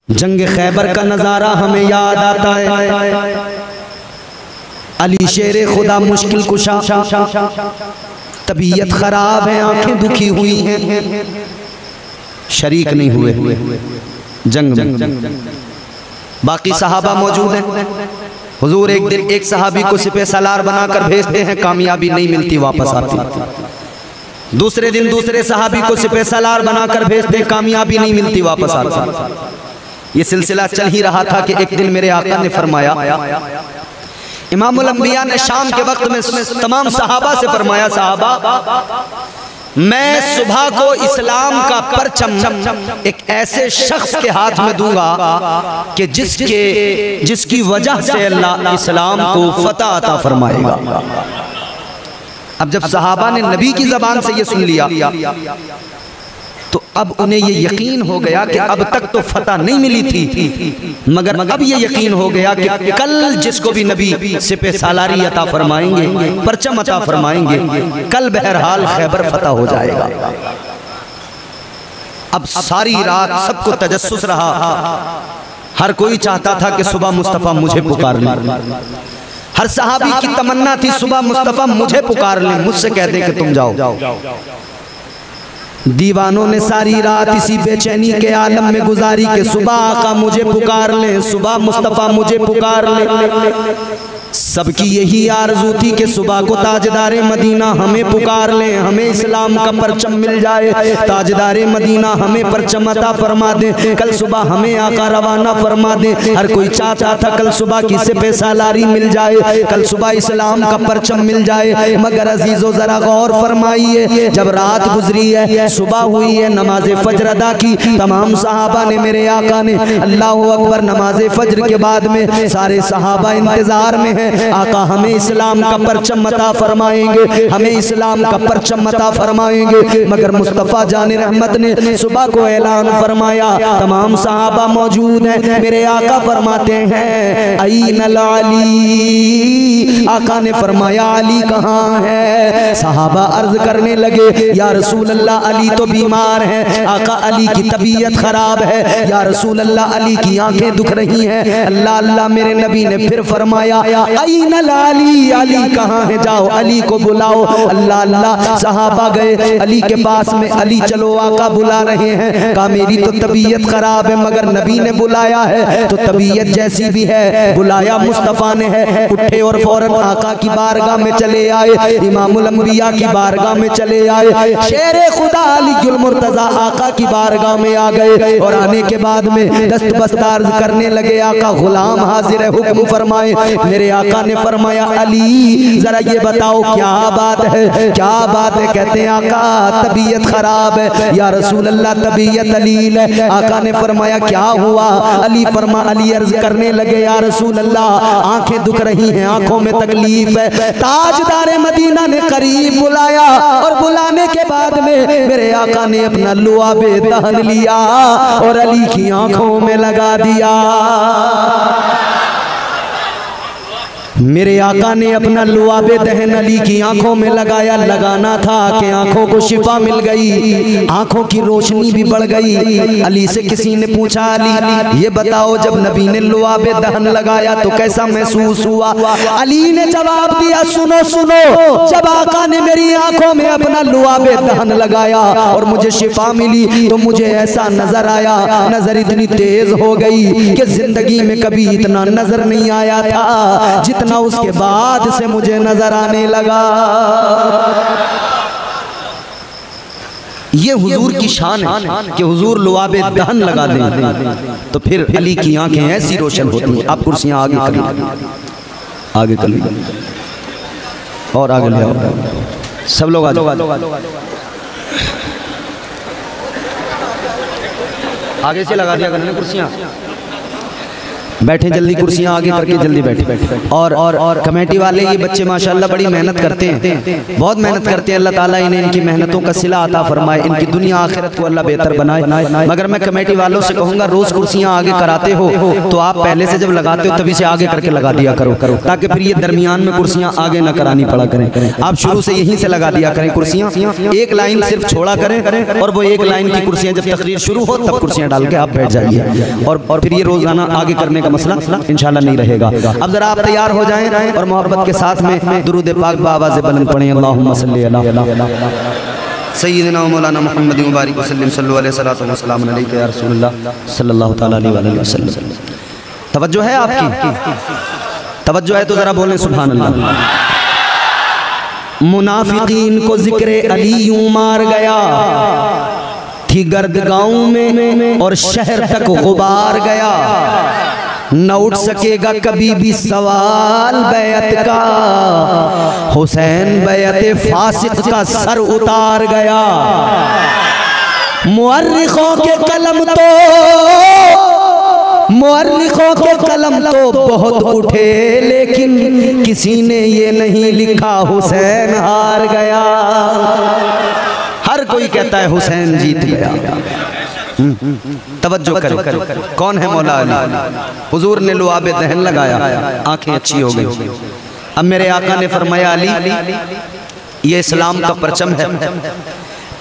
जंग खैबर का नज़ारा हमें याद आता है। अली शेर खुदा मुश्किल कुशा, तबीयत खराब है, आंखें दुखी हुई हैं, शरीक नहीं हुए जंग में। बाकी सहाबा मौजूद हैं। हुजूर एक दिन एक सहाबी को सिपह सलार बनाकर भेजते हैं, कामयाबी नहीं मिलती, वापस आती। दूसरे दिन दूसरे सहाबी को सिपह सलार बनाकर भेजते हैं, कामयाबी नहीं मिलती, वापस आती। ये सिलसिला चल ही रहा था कि एक दिन मेरे आका ने फरमाया, इमामुल अंबिया ने शाम के वक्त में तमाम सहाबा से फरमाया, सहाबा मैं सुबह को इस्लाम का परचम एक ऐसे शख्स के हाथ में दूंगा कि जिसकी वजह से अल्लाह इस्लाम को फतह अता फरमाएगा। अब जब सहाबा ने नबी की ज़बान से ये सुन लिया तो अब उन्हें ये यकीन हो गया कि अब तक तो फतह नहीं मिली थी, मगर अब ये यकीन हो गया कि कल जिसको भी नबी सिपह सालारी अता फरमाएंगे, परचम अता फरमाएंगे, कल बहरहाल खैबर फतह हो जाएगा। अब सारी रात सबको तजस्सुस रहा, हर कोई चाहता था कि सुबह मुस्तफ़ा मुझे पुकार ले। हर सहाबी की तमन्ना थी सुबह मुस्तफ़ा मुझे पुकार ले, मुझसे कह दे कि तुम जाओ। दीवानों ने सारी रात इसी बेचैनी के आलम में गुजारी कि सुबह आका मुझे पुकार ले, सुबह मुस्तफ़ा मुझे पुकार ले। सबकी यही आरज़ू थी कि सुबह को ताजदारे मदीना हमें पुकार ले, हमें इस्लाम का परचम मिल जाए, ताजदारे मदीना हमें परचम अता फरमा दे, कल सुबह हमें आका रवाना फरमा दे। हर कोई चाहता था कल सुबह की सिपह सालारी मिल जाए, कल सुबह इस्लाम का परचम मिल जाए। मगर अजीज़ो ज़रा गौर फरमाइए, जब रात गुजरी है, सुबह हुई है, नमाज फजर अदा की, तमाम सहाबा ने, मेरे आका ने अल्लाहु अकबर नमाज फजर के बाद में सारे सहाबा इंतजार में है, आका हमें इस्लाम का परचम अता फरमाएंगे, हमें इस्लाम का परचम अता फरमाएंगे। मगर मुस्तफ़ा जान रहमत ने सुबह को ऐलान फरमाया, तमाम सहाबा मौजूद हैं, मेरे आका फरमाते हैं अय्नल अली, आका ने फरमाया अली कहाँ है? सहाबा अर्ज करने लगे, या रसूल अल्लाह अली तो बीमार है, आका अली की तबीयत खराब है, या रसूल अल्लाह अली की आंखें दुख रही हैं। अल्लाह अल्लाह मेरे नबी ने फिर फरमाया अय्नल अली, अली कहाँ है? जाओ अली को बुलाओ। अल्लाह अल्लाह सहाबा गए अली के पास में, अली चलो आका बुला रहे हैं। कहा मेरी तो तबीयत खराब है, मगर नबी ने बुलाया है तो तबीयत जैसी भी है, बुलाया मुस्तफ़ा ने है। उठे और फौरन आका की बारगाह में चले आए, इमामुल अंबिया की बारगाह में चले आए। शेरे खुदा अलीउल मुर्तज़ा आका की बारगाह में आ गए और आने के बाद में दस्त बस्तार करने लगे, आका गुलाम हाजिर है, हुक्म फरमाए। मेरे आका ने फरमाया अली जरा ये बताओ क्या बात है, क्या बात है? कहते हैं आका तबीयत खराब है। या रसूल अल्लाह तबीयत अलील है। आका ने फरमाया क्या हुआ? अली अर्ज करने लगे, या रसूल अल्लाह आंखें दुख रही हैं, आंखों में तकलीफ है। ताजदारे मदीना ने करीब बुलाया और बुलाने के बाद में मेरे आका ने अपना लुआबे दहन लिया और अली की आंखों में लगा दिया। मेरे आका ने अपना लुआबे दहन अली की आंखों में लगाया। लगाना था कि आंखों को शिफा मिल गई, आंखों की रोशनी भी बढ़ गई। अली से किसी ने पूछा, अली ये बताओ जब नबी ने लुआबे दहन लगाया तो कैसा महसूस हुआ? अली ने जवाब दिया, सुनो सुनो, जब आका ने मेरी आंखों में अपना लुआबे दहन लगाया और मुझे शिफा मिली तो मुझे ऐसा नजर आया, नजर इतनी तेज हो गई कि जिंदगी में कभी इतना नजर नहीं आया था जितना उसके बाद से मुझे नजर आने लगा। ये हुजूर की शान है कि हुजूर लुआबे दहन लगा दें तो फिर अली की आंखें ऐसी रोशन होती हैं। आप कुर्सियां आगे कर लीजिए और आगे ले आओ, सब लोग आ जाओ, आगे से लगा दिया करने कुर्सियां। बैठे जल्दी, कुर्सियां आगे करके जल्दी बैठे। और कमेटी वाले ये बच्चे माशाल्लाह बड़ी मेहनत करते हैं, बहुत मेहनत करते हैं। अल्लाह ताला इन्हें इनकी मेहनतों का सिला अता फरमाए, इनकी दुनिया आखिरत को अल्लाह बेहतर बनाए। मगर मैं कमेटी वालों से कहूँगा, रोज़ कुर्सियाँ आगे कराते हो तो आप पहले से जब लगाते हो तभी से आगे करके लगा दिया करो, ताकि फिर ये दरमियान में कुर्सियाँ आगे न करानी पड़ा करें। आप शुरू से यहीं से लगा दिया करें कुर्सियाँ, एक लाइन सिर्फ छोड़ा करें और वो एक लाइन की कुर्सियाँ जब तकरीर शुरू हो तब कुर्सियाँ डाल के आप बैठ जाइए, और फिर ये रोज़ाना आगे करने का मसला इंशाल्लाह नहीं रहेगा। अब जरा आप तैयार हो जाएं और मोहब्बत के साथ में दुरूद पाक बावाज़ बुलंद पढ़ें। अल्लाहुम्मा सल्ली अला सय्यिदना मौलाना मुहम्मद मुबारक वसल्लम सल्लल्लाहु अलैहि वसल्लम अलैका या रसूलल्लाह सल्लल्लाहु तआला अलैहि वसल्लम। तवज्जो है आपकी? तवज्जो है तो जरा बोलें सुभान अल्लाह। मुनाफिकीन को जिक्र अली यूं मार गया, थी गर्द गाँव में और शहर तक गुबार गया। न उठ सकेगा कभी भी सवाल बैत का, हुसैन बैत फासिक का सर उतार गया। मुअर्रिखों के कलम तो बहुत उठे, लेकिन किसी ने ये नहीं लिखा हुसैन हार गया। हर कोई कहता है हुसैन जीत गया। तवज्जो करें, कौन है मौला अली? हुजूर ने लुआब दहन लगाया, आंखें अच्छी हो गई। अब मेरे आका ने फरमाया, अली ये इस्लाम का परचम है,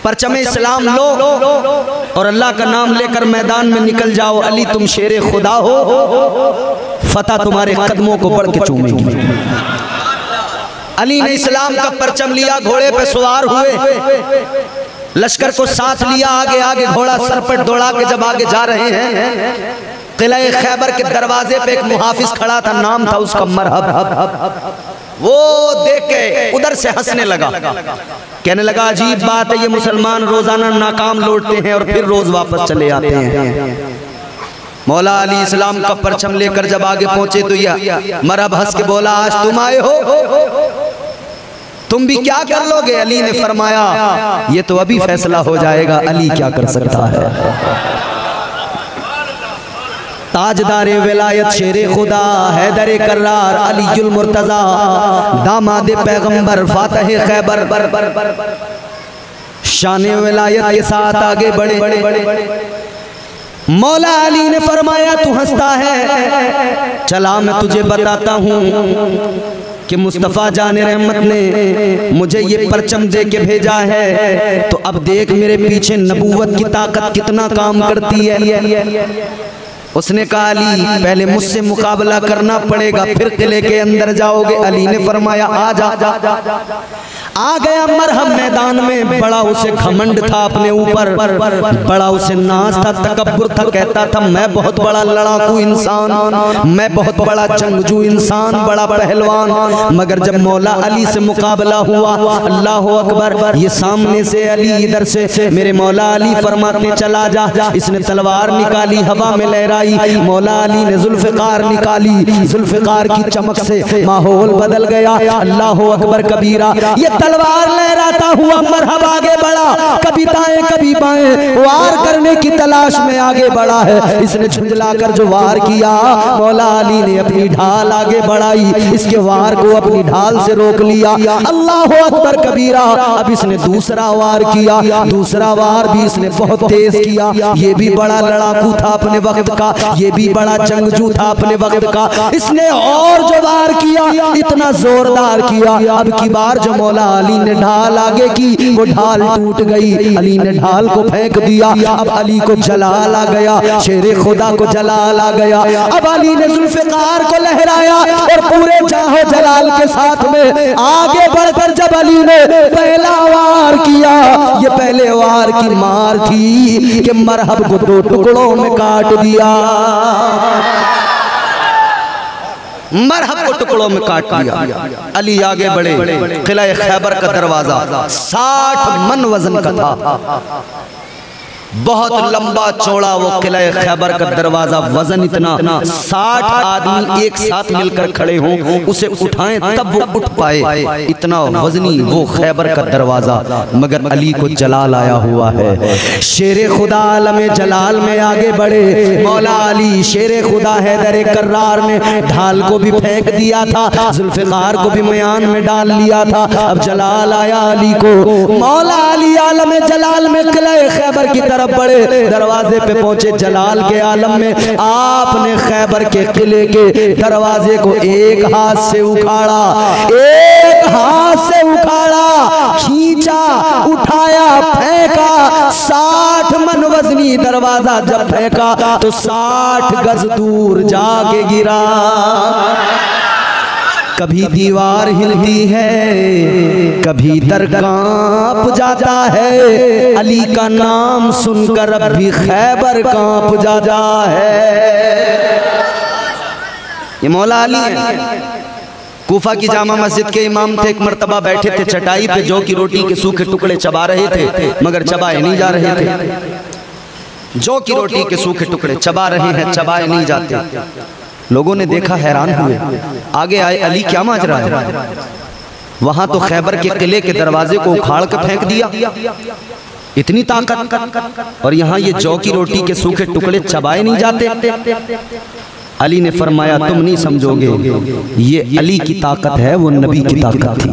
परचम इस्लाम लो और अल्लाह का नाम लेकर मैदान में निकल जाओ। अली तुम शेरे खुदा हो, फतह तुम्हारे कदमों को बढ़ के चूमेगी। अली ने इस्लाम का परचम लिया, घोड़े पे सवार हुए, लश्कर को साथ लिया, आगे आगे घोड़ा सर पर दौड़ा के जब आगे जा रहे हैं, किला खैबर के दरवाजे पे एक मुहाफिज खड़ा था, नाम था उसका मरहब। वो देख के उधर से हंसने लगा, कहने लगा अजीब बात है, ये मुसलमान रोजाना नाकाम लौटते हैं और फिर रोज वापस चले आते हैं। मौला अली इस्लाम का परचम लेकर जब आगे पहुंचे तो यह मरहब हंस के बोला, आज तुम आए हो, तुम भी क्या कर लोगे? अली ने फरमाया, ये तो अभी फैसला हो जाएगा, अली क्या कर सकता है। ताजदारे विलायत शेरे खुदा हैदर कर्रार अलीजुल मुर्तजा, दामाद पैगंबर फातह खैबर, शान विलायत के साथ आगे बढ़े। मौला अली ने फरमाया, तू हंसता है, चला मैं तुझे बताता हूँ कि मुस्तफ़ा जाने रहमत ने मुझे ये परचम दे के भेजा है, तो अब देख मेरे पीछे नबूवत की ताकत कितना काम करती है। उसने कहा, अली पहले मुझसे मुकाबला करना पड़ेगा, फिर किले के अंदर जाओगे। अली ने फरमाया, आ जा। आ गया मरहब मैदान में, बड़ा उसे घमंड था अपने ऊपर, बड़ा उसे नाज था, तकब्बुर था, कहता था मैं बहुत बड़ा लड़ाकू इंसान, मैं बहुत बड़ा जंगजू इंसान, बड़ा पहलवान। मगर जब मौला अली से मुकाबला हुआ, अल्लाह अकबर, ये सामने से अली, इधर से मेरे मौला अली फरमाते चला जा। इसने तलवार निकाली, हवा में लहराई, मौला अली ने जुल्फ़िकार निकाली, जुल्फ़िकार की चमक से माहौल बदल गया। अल्लाह अकबर कबीरा। ये तलवार लहराता हुआ मरहब आगे बढ़ा, कभी दाएं कभी बाएं, वार करने की तलाश में आगे बढ़ा है। इसने झुंझलाकर जो वार किया, मौला अली ने अपनी ढाल आगे बढ़ाई, इसके वार को अपनी ढाल से रोक लिया। अल्लाह अकबर कबीरा। अब इसने दूसरा वार किया, दूसरा वार भी इसने बहुत तेज किया। ये भी बड़ा लड़ाकू था अपने वक्त का, ये भी बड़ा जंगजू था अपने वक्त का। इसने और जो वार किया, इतना जोरदार किया। अब की बार जो मौला अली ने ढाल आगे की, वो ढाल टूट गई। अली ने ढाल को फेंक दिया। अब अली को जलाल आ गया, शेरे खुदा को जलाल आ गया। अब अली ने जुल्फ़िकार को लहराया और पूरे जाहो जलाल के साथ में आगे बढ़कर जब अली ने पहला वार किया, ये पहले वार की मार थी कि मरहब को दो टुकड़ों में काट दिया, मरहब को टुकड़ों में काट दिया। अली आगे बढ़े, किला खैबर का दरवाजा 60 मन वजन का था। बहुत लंबा चौड़ा वो किला खैबर का दरवाजा, वजन इतना 60 आदमी एक साथ मिलकर खड़े हों उसे उठाएं तब वो उठ पाए, इतना वजनी वो खैबर का दरवाजा। मगर अली को जलाल आया हुआ है। शेरे खुदा आलमे जलाल में आगे बढ़े मौला अली शेरे खुदा हैदर कर्रार ने ढाल को भी फेंक दिया था, जुल्फिकार को भी मयान में डाल लिया था। अब जलाल आया अली को। मौला अली आलम जलाल में किला खैबर की तरफ बढ़े, दरवाजे पे पहुंचे जलाल के आलम में। आपने खैबर के किले के दरवाजे को एक हाथ से उखाड़ा, एक हाथ से उखाड़ा, खींचा, उठाया, फेंका। 60 मन वजनी दरवाजा जब फेंका तो 60 गज दूर जाके गिरा। कभी दीवार हिलती है, कभी दर कांप जाता है। अली का नाम सुनकर अब भी खैबर कांप जाता है। ये मौला अली है। कूफा की जामा मस्जिद के इमाम थे। एक मर्तबा बैठे थे चटाई पे, जौ की रोटी के सूखे टुकड़े चबा रहे थे मगर चबाए नहीं जा रहे थे। जौ की रोटी के सूखे टुकड़े चबा रहे हैं, चबाए नहीं जाते। लोगों ने देखा, हैरान हुए, आगे आए, अली क्या माजरा है? वहां तो खैबर के किले के दरवाजे को उखाड़ कर फेंक दिया, इतनी ताकत, और यहाँ ये जौ की रोटी के सूखे टुकड़े चबाए नहीं जाते। अली ने फरमाया तुम नहीं समझोगे, ये अली की ताकत है, वो नबी की ताकत थी।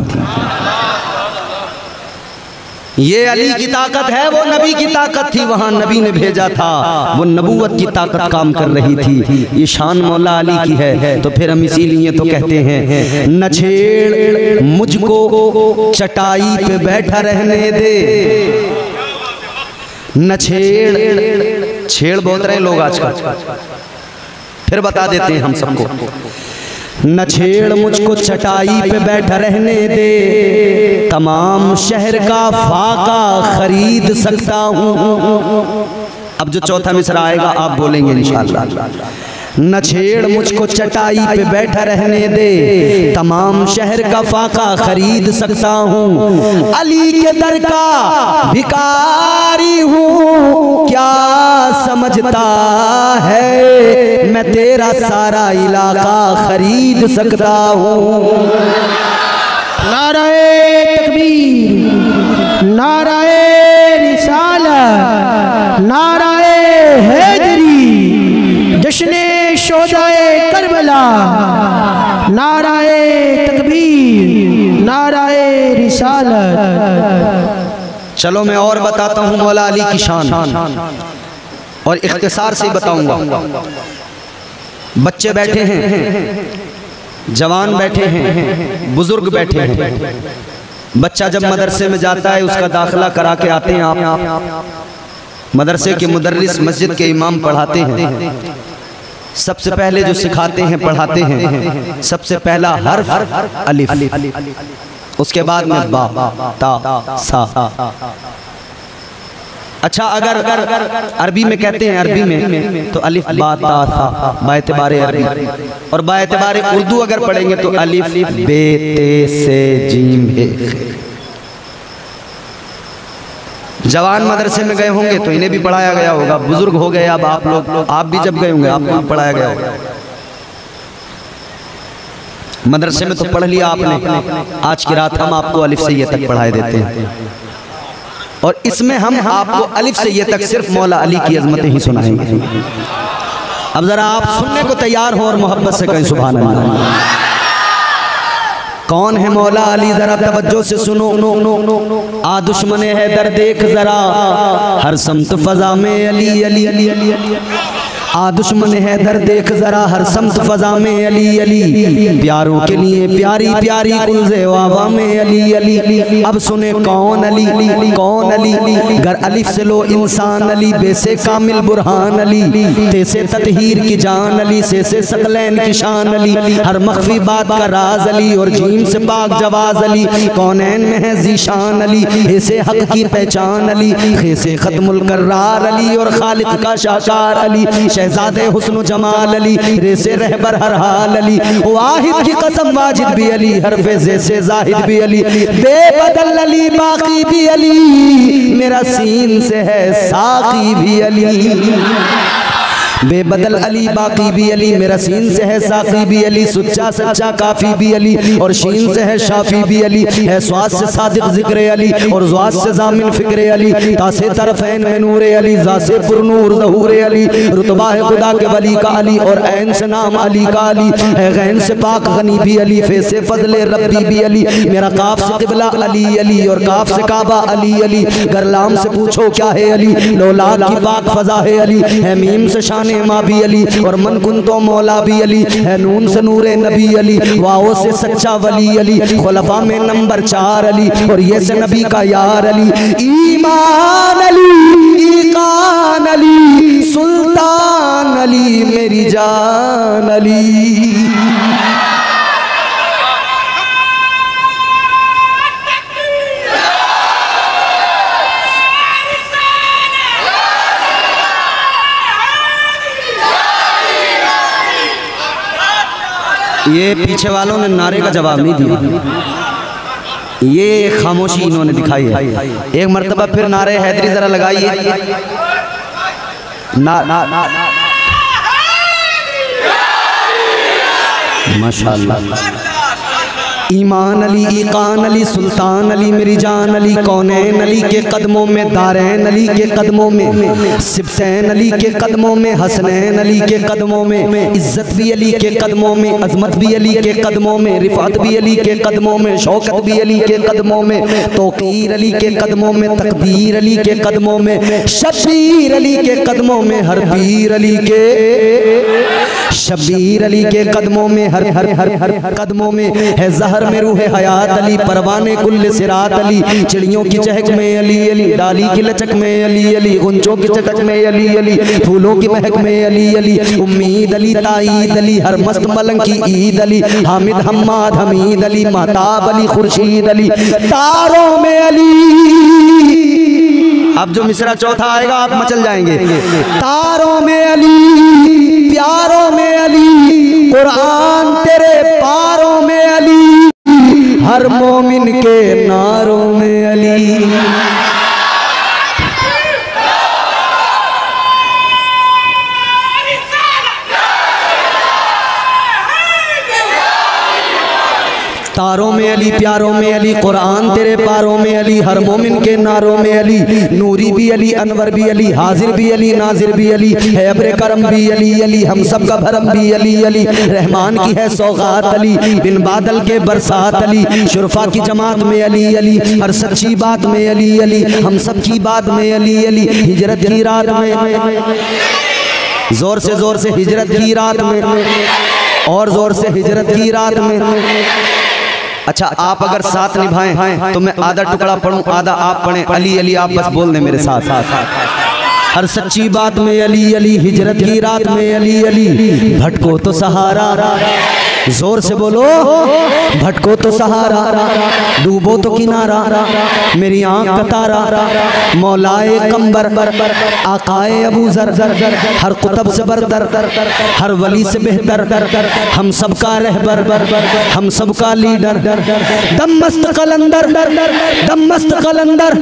ये अली की ताकत है, वो नबी की ताकत थी। वहां नबी ने भेजा था, वो नबूवत की ताकत काम कर रही थी। ये शान मौला अली की है। तो फिर हम इसीलिए तो कहते हैं न छेड़ मुझको चटाई पे बैठा रहने दे। न छेड़, छेड़ बोल रहे हैं लोग आजकल, फिर बता देते हैं हम सबको। न छेड़ मुझको चटाई पे बैठा रहने दे, तमाम शहर का फाका खरीद सकता हूँ। अब जो चौथा मिसरा आएगा आप बोलेंगे इंशाअल्लाह। न छेड़ मुझको चटाई पे बैठा रहने दे, तमाम शहर का फाका खरीद सकता हूँ। अली के दर का भिखारी हूँ, क्या समझता है मैं तेरा सारा इलाका खरीद सकता हूँ। नाराए तकबीर, नाराए रिसालत, नाराए हैदरी, जश्ने शोदाए करबला, नाराए तकबीर, नाराए रिसालत। चलो मैं और बताता हूँ मौला अली की शान, और इख्तिसार से बताऊंगा। बच्चे बैठे हैं, जवान बैठे हैं, बुजुर्ग बैठे हैं। बच्चा जब मदरसे में जाता है उसका दाखिला करा के आते हैं आप। मदरसे के मुदर्रिस मस्जिद के इमाम पढ़ाते हैं। सबसे पहले जो सिखाते हैं पढ़ाते हैं, सबसे पहला हर्फ अलिफ, उसके बाद में बा ता सा। अच्छा अगर अरबी में कहते हैं, अरबी में तो अलिफ बा ता सा बाएतबारे अरबी, और बाएतबारे उर्दू अगर पढ़ेंगे तो अलिफ बे ते से जीम हे। जवान मदरसे में गए होंगे तो इन्हें भी पढ़ाया गया होगा, बुजुर्ग हो गए अब आप लोग, आप भी जब गए होंगे आपको भी पढ़ाया गया होगा। मदरसे में तो पढ़ लिया आपने, आज की रात हम आपको अलिफ से ये तक पढ़ाए देते हैं, और इसमें हम आपको अलिफ से ये तक सिर्फ मौला अली की अजमतें ही सुनाएंगे। अब जरा आप सुनने को तैयार हो और मोहब्बत से कहें सुभान अल्लाह। कौन है मौला अली, जरा तवज्जो से सुनो। आ दुश्मन हैदर देख जरा, हर समत फजा में अली अली अली अली। आ दुश्मन हैदर देख जरा, हर समत फजा में अली अली। प्यारों के लिए प्यारी प्यारी कुलज़े वावा में अली अली। अब सुने कौन अली, कौन अली। गर अलिफ से लो इंसान अली, बेसे कामिल बुरहान अली। तेसे ततहीर की जान अली, से सकलैन की शान अली। हर मख्फी बात का राज अली, और जीम से पाक जवाज अली। कौनैन में है जीशान अली, ऐसे हक की पहचान अली। खेसे खत्मुल कर्रार अली, और खालिक का शाकार अली। शहजादे हुस्न जमाल अली, रेसे रहबर हर हाल अली, वाहिद की कसम वाजिद भी अली, हरफे जैसे जाहिद भी अली, बेबदल अली बाकी भी अली, मेरा सीन से है साकी भी अली। बेबदल अली बाकी भी अली, मेरा सीन से है साकी भी अली, सुच्चा सच्चा काफी भी अली, और शीन से है शाफी भी अली, है स्वाद से सादिक जिक्र अली, और ज़्वाद से जामिन फिक्र अली, तासे तरफ़ैन में नूर अली, ज़ासे पुरनूर ज़हूर अली, रुतबा है खुदा के वली का अली, और ऐन से नाम अली का अली, है गैन से पाक गनी भी अली, फे से फजले रब्बी भी अली, मेरा काफ से क़िबला अली अली, और काफ से काबा अली अली, गरलाम से पूछो क्या है अली, लौलाद की पाक फजा है अली, है मीम से शान माँ भी अली, और मन कुन तो मौला भी अली, है नून से नूरे नबी अली, वाओ से सच्चा वली अली, खुलफा में नंबर 4 अली, और ये से नबी का यार अली, ईमान अली, ईकान अली, सुल्तान अली, मेरी जान अली। ये पीछे वालों ने नारे का जवाब नहीं दिया, ये खामोशी इन्होंने दिखाई है। एक मर्तबा फिर नारे हैदरी जरा लगाइए। ना ना ना माशाअल्लाह। ईमान अली, ईकान अली, सुल्तान अली, मेरी जान अली, कौनैन अली के कदमों में, दारैन अली के कदमों में, सिब्तैन अली के कदमों में, हसनैन अली के कदमों में, इज्जत भी अली के कदमों में, अजमत भी अली के कदमों में, रिफात भी अली के कदमों में, शौकत भी अली के कदमों में, तौकीर अली के कदमों में, तकदीर अली के कदमों में, शब्बीर अली के कदमों में, हर पीर अली के, शब्बीर अली के कदमों में, हर हर हर हर कदमों में, है जहर में रूह हयात अली, परवाने कुल्ले सिरात अली, चिड़ियों की चहक में अली अली, डाली की लचक में अली अली, गुंचों की चटक में अली अली, फूलों की महक में अली अली, उम्मीद अली, ताईद अली, हर मस्त मलंग की ईद अली, हामिद हम्माद हमीद अली, महताब अली, खुर्शीद अली, तारों में अली। अब जो मिसरा चौथा आएगा आप मचल जाएंगे। तारों में अली, प्यारों में अली, कुरान तेरे पारों में अली, हर मोमिन के नारों में अली। तारों में अली, प्यारों में अली, कुरान तेरे पारों में अली, हर मोमिन के नारों में अली, नूरी भी अली, अनवर भी अली, हाजिर भी अली, नाजिर भी अली, है अब्रे करम भी अली अली, हम सब का भरम भी अली अली, रहमान की है सौगात अली, बिन बादल के बरसात अली, शुरफा की जमात में अली अली, हर सच्ची बात में अली अली, हम सब की बात में अली अली, हिजरत की रात में, जोर से हिजरत की रात में, और जोर से हिजरत की रात में। अच्छा, आप अगर साथ निभाएं तो मैं आधा टुकड़ा पढ़ूं, आधा आप पढ़ें। अली अली आप बस बोल दें मेरे साथ। हर सच्ची बात में अली अली, हिजरत की रात में अली अली, भटको तो सहारा, जोर से बोलो, भटको तो सहारा, डूबो तो किनारा, मेरी आंख का तारा, मौलाए कंबर, आकाए अबू जर, हर कुतब से बरतर, हर वली से बेहतर, हम सबका रहबर, हम सबका लीडर, दममस्त कलंदर, दममस्त कलंदर,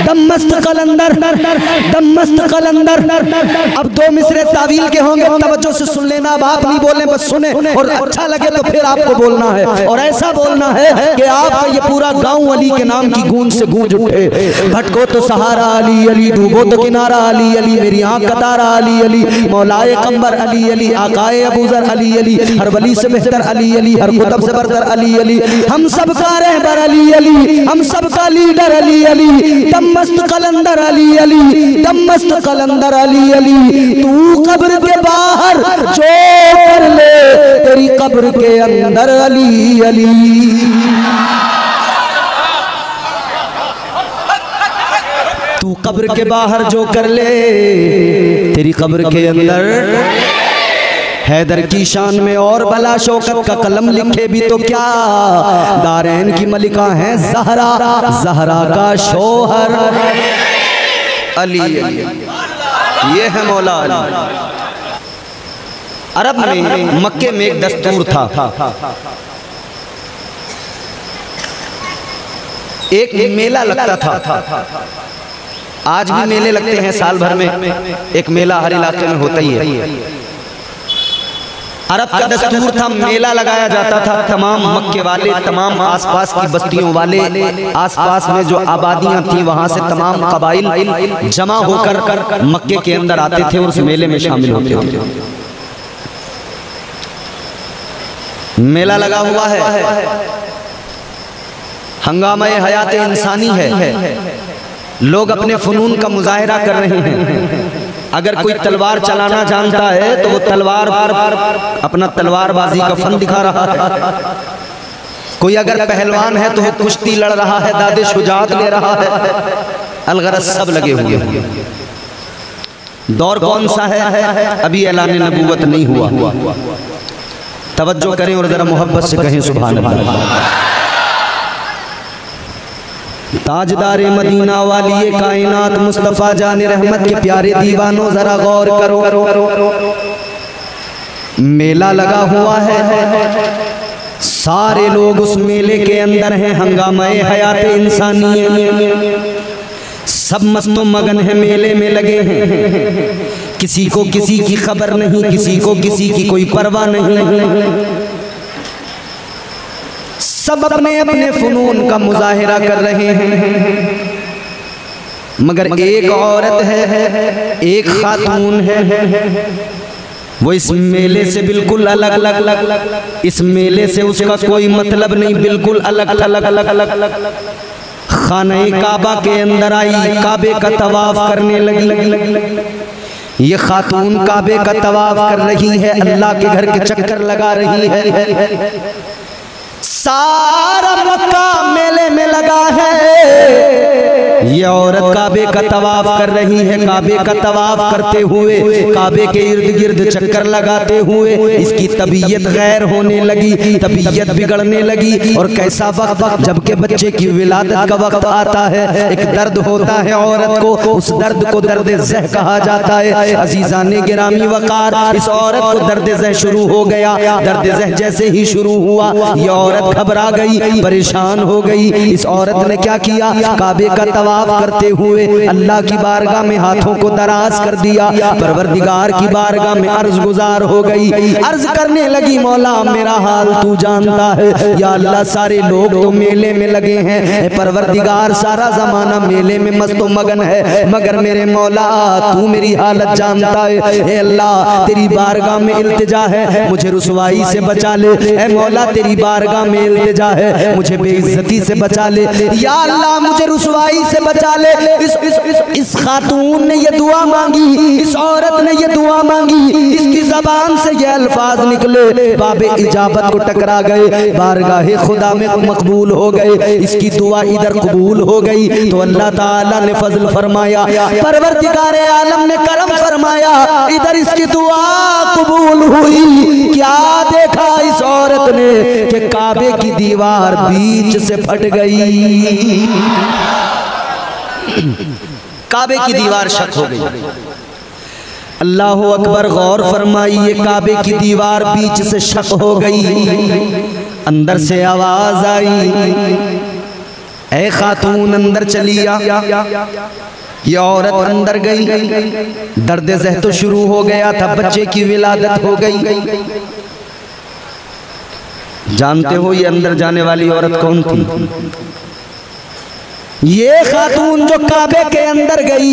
दममस्त कलंदर, दममस्त कलंदर। अब 2 मिसरे तावील के होंगे, तवज्जो से सुन लेना। अब आप नहीं बोलें, बस सुने, और अच्छा लगे तो फिर आपको बोलना है, और ऐसा बोलना है कि आपका ये पूरा गांव अली के नाम की गूंज से गूंज उठे। भटको तो सहारा अली अली, डूबो तो किनारा अली अली, मेरी आंख का तारा अली अली, मौलाए कंबर अली अली, आकाए अबूजर अली अली, हर वली से बेहतर अली अली, हर कुतब से बरतर अली अली, हम सबका रहबर अली अली, हम सबका लीडर अली अली, दममस्त कलंदर अली अली, दममस्त कलंदर अली अली। तू कब्र के बाहर जो कर ले, तेरी कब्र के अंदर अली अली। तू कब्र के बाहर जो कर ले, तेरी कब्र के अंदर। हैदर की शान में और भला शौकत का कलम लिखे भी तो क्या, दारैन की मलिका है ज़हरा, ज़हरा का शोहर अली। ये है मौला अली। अरब में मक्के में एक दस्तूर था, एक मेला लगता था। आज भी मेले लगते हैं, साल भर में एक मेला हर इलाके में होता ही है। अरब का दस्तूर था, मेला लगाया जाता था। तमाम मक्के वाले, तमाम आसपास की बस्तियों वाले, आसपास में जो आबादियां थी वहां से तमाम कबाइल जमा होकर मक्के के अंदर आते थे और उस मेले में शामिल होते थे। मेला लगा हुआ है, हंगामा हयात इंसानी है, लोग अपने फनून का मुजाहिरा कर रहे हैं। अगर कोई तलवार चलाना जानता है तो वो तलवार अपना तलवारबाजी का फन दिखा रहा है। कोई अगर पहलवान है तो वो कुश्ती लड़ रहा है, दादे शुजात ले रहा है। अलगरज सब लगे हुए हैं। दौर कौन सा है? अभी ऐलान नबूवत नहीं हुआ। तवज्जो करें और जरा मोहब्बत से कहें सुभान अल्लाह। ताजदार मदीना वाली कायनात मुस्तफ़ा जान रहमत के प्यारे दीवानों जरा गौर करो। मेला लगा हुआ है, सारे लोग उस मेले के अंदर हैं, हंगामे हयात इंसानी है, सब मस्तो मगन है, मेले में लगे हैं। किसी को किसी की खबर नहीं, किसी को किसी की कोई परवाह नहीं। सब अपने अपने फनून का मुजाहिरा कर रहे हैं। मगर एक औरत है, एक खातून है, वो इस मेले से बिल्कुल अलग। इस मेले से उसका कोई मतलब नहीं, बिल्कुल अलग। खाने काबा के अंदर आई, काबे का तवाफ करने लगी। ये खातून काबे का तवाफ कर रही है, अल्लाह के घर के चक्कर लगा रही है। सारा मक्का मेले में लगा है। ये औरत काबे का तवाफ कर रही है, काबे का तवाफ करते हुए, काबे के इर्द गिर्द चक्कर लगाते हुए इसकी तबीयत गैर होने लगी, तबीयत बिगड़ने लगी। और कैसा वक्त, जबकि बच्चे की विलादत का वक्त आता है, एक दर्द होता है औरत को, उस दर्द को दर्द ज़ह कहा जाता है। अजीज़ाने गिरामी वक़ार, इस औरत को दर्द ज़ह शुरू हो गया। दर्द ज़ह जैसे ही शुरू हुआ, ये औरत घबरा गई, परेशान हो गई। इस औरत ने क्या किया? काबे का तवाफ करते हुए अल्लाह की बारगाह में हाथों को दराज कर दिया, परवरदिगार की बारगाह में अर्ज गुजार हो गई। अर्ज करने लगी, मौला मेरा हाल तू जानता है। या अल्लाह, सारे लोग तो मेले में लगे हैं, परवरदिगार सारा जमाना मेले में मस्तो मगन है, मगर मेरे मौला तू मेरी हालत जानता है। ए अल्लाह, तेरी बारगाह में इल्तिजा है, मुझे रुसवाई से बचा ले। ए मौला, तेरी बारगाह में इल्तिजा है, मुझे बेइज्जती से बचा ले। या अल्लाह, मुझे रुसवाई से बचा ले। इस खातून ने ये दुआ मांगी, इस औरत ने ये दुआ मांगी, इसकी ज़बान से ये अल्फाज निकले, बाबे इजाबत को टकरा गए, बारगाहे खुदा में मकबूल हो गए। इसकी दुआ इधर कबूल हो गई तो अल्लाह ताला ने फजल फरमाया, परवरदिगारे आलम ने करम फरमाया, इधर इसकी दुआ कबूल हुई। क्या देखा इस औरत ने कि काबे की दीवार बीच से फट गई, काबे की दीवार शक हो गई। अल्लाह अकबर, गौर फरमाइए, काबे की दीवार बीच से शक हो गई। अंदर से आवाज आई, ऐ खातून अंदर चली आ। ये औरत अंदर गई, दर्द ज़ह तो शुरू हो गया था, बच्चे की विलादत हो गई। जानते हो ये अंदर जाने वाली औरत कौन थी? ये खातून जो काबे के अंदर गई,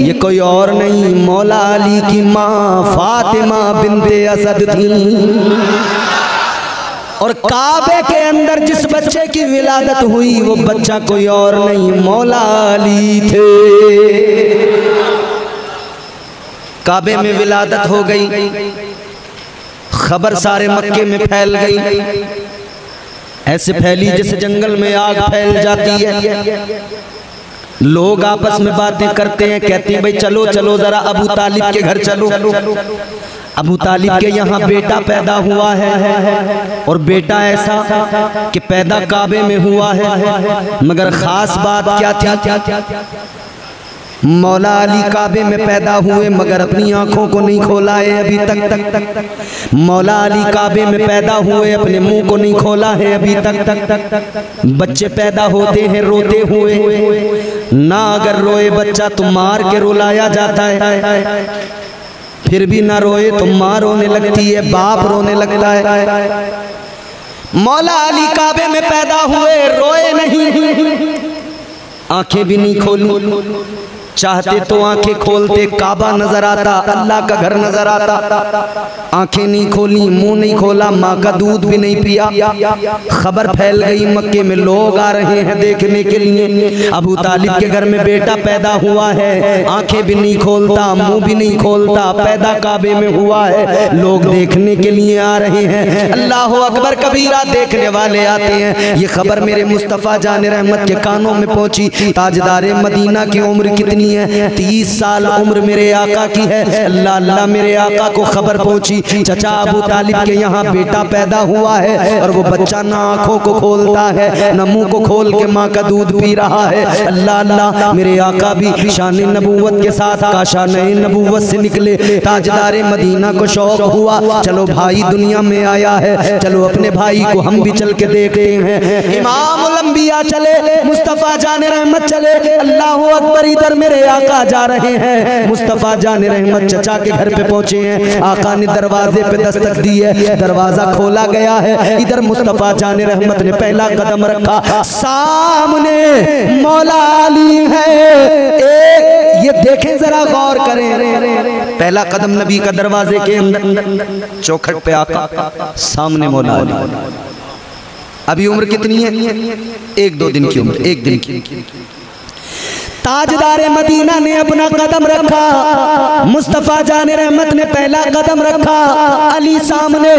ये कोई और नहीं, मौला अली की माँ फातिमा बिन्ते असद थी। और काबे के अंदर जिस बच्चे की विलादत हुई, वो बच्चा कोई और नहीं, मौला अली थे। काबे में विलादत हो गई, खबर सारे मक्के में फैल गई, ऐसे फैली जैसे जंगल में आग फैल जाती है। लोग आपस में बातें करते हैं, कहते हैं भाई चलो चलो जरा अबू तालिब के घर चलो। अबू तालिब के यहाँ बेटा पैदा हुआ है, और बेटा ऐसा कि पैदा काबे में हुआ है। मगर खास बात क्या थी? मौला अली काबे में पैदा हुए मगर अपनी आंखों को नहीं खोला है अभी तक। मौला अली काबे में पैदा हुए अपने मुंह को नहीं खोला है अभी तक। बच्चे पैदा होते हैं रोते हुए, ना अगर रोए बच्चा तो मार के रुलाया जाता है, फिर भी ना रोए तो माँ रोने लगती है, बाप रोने लगता है। मौला अली काबे में पैदा हुए, रोए नहीं, आंखें भी नहीं खोली, चाहते तो आंखें खोलते काबा नजर आता, अल्लाह का घर नजर आता, आंखें नहीं खोली, मुंह नहीं खोला, माँ का दूध भी नहीं पिया। खबर फैल गई मक्के में लोग आ रहे हैं देखने के लिए, अबू तालिब के घर में बेटा पैदा हुआ है, आंखें भी नहीं खोलता, मुंह भी नहीं खोलता, पैदा काबे में हुआ है, लोग देखने के लिए आ रहे हैं। अल्लाह अकबर कबीरा, देखने वाले आते हैं। ये खबर मेरे मुस्तफ़ा जान रहमत के कानों में पहुंची। ताजदारे मदीना की उम्र कितनी है? 30 साल उम्र मेरे आका की है। अल्लाह अल्लाह, मेरे आका को खबर पहुंची, चचा अबू तालिब के यहाँ बेटा पैदा हुआ है और वो बच्चा ना आंखों को खोलता है, ना मुंह को खोल के माँ का दूध पी रहा है। अल्लाह अल्लाह, मेरे आका भी शान नबूवत के साथ काशान नबूवत से निकले। ताजदारे मदीना को शौक हुआ, चलो भाई दुनिया में आया है, चलो अपने भाई को हम भी चल के देखते हैं। इमाम उल अंबिया चले, मुस्तफ़ा जान रहमत चले, अल्लाह अकबर, इधर मेरे आका जा रहे हैं। मुस्तफ़ा जान रहमत चचा के घर पे पहुंचे हैं, आका ने दरवाजे पे दस्तक दी है, दरवाजा खोला गया है। इधर मुस्तफ़ा जान रहमत ने पहला कदम रखा, सामने मौला अली है। ये देखें जरा, गौर करें, पहला कदम नबी का दरवाजे के अंदर, चौखट पे आका, सामने मौला अली। अभी उम्र कितनी है? 1-2 दिन की उम्र, 1 दिन की। ताजदारे मदीना ने अपना कदम रखा, मुस्तफ़ा जान रहमत ने पहला कदम रखा, अली सामने।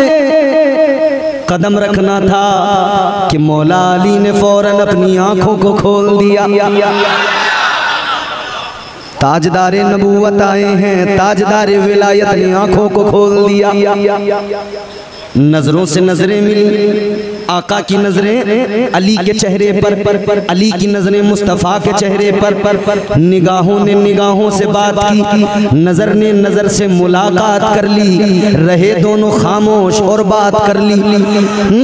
कदम रखना था कि मौला अली ने फौरन अपनी आंखों को खोल दिया। ताजदारे नबूवत आए हैं, ताजदारे विलायत ने आंखों को खोल दिया। नजरों से नजरें मिली, आका की नजरें अली के चेहरे पर, अली की नजरें मुस्तफ़ा के चेहरे पर, निगाहों ने निगाहों से बात की, नजर ने नजर से मुलाकात कर ली, रहे दोनों खामोश और बात कर ली।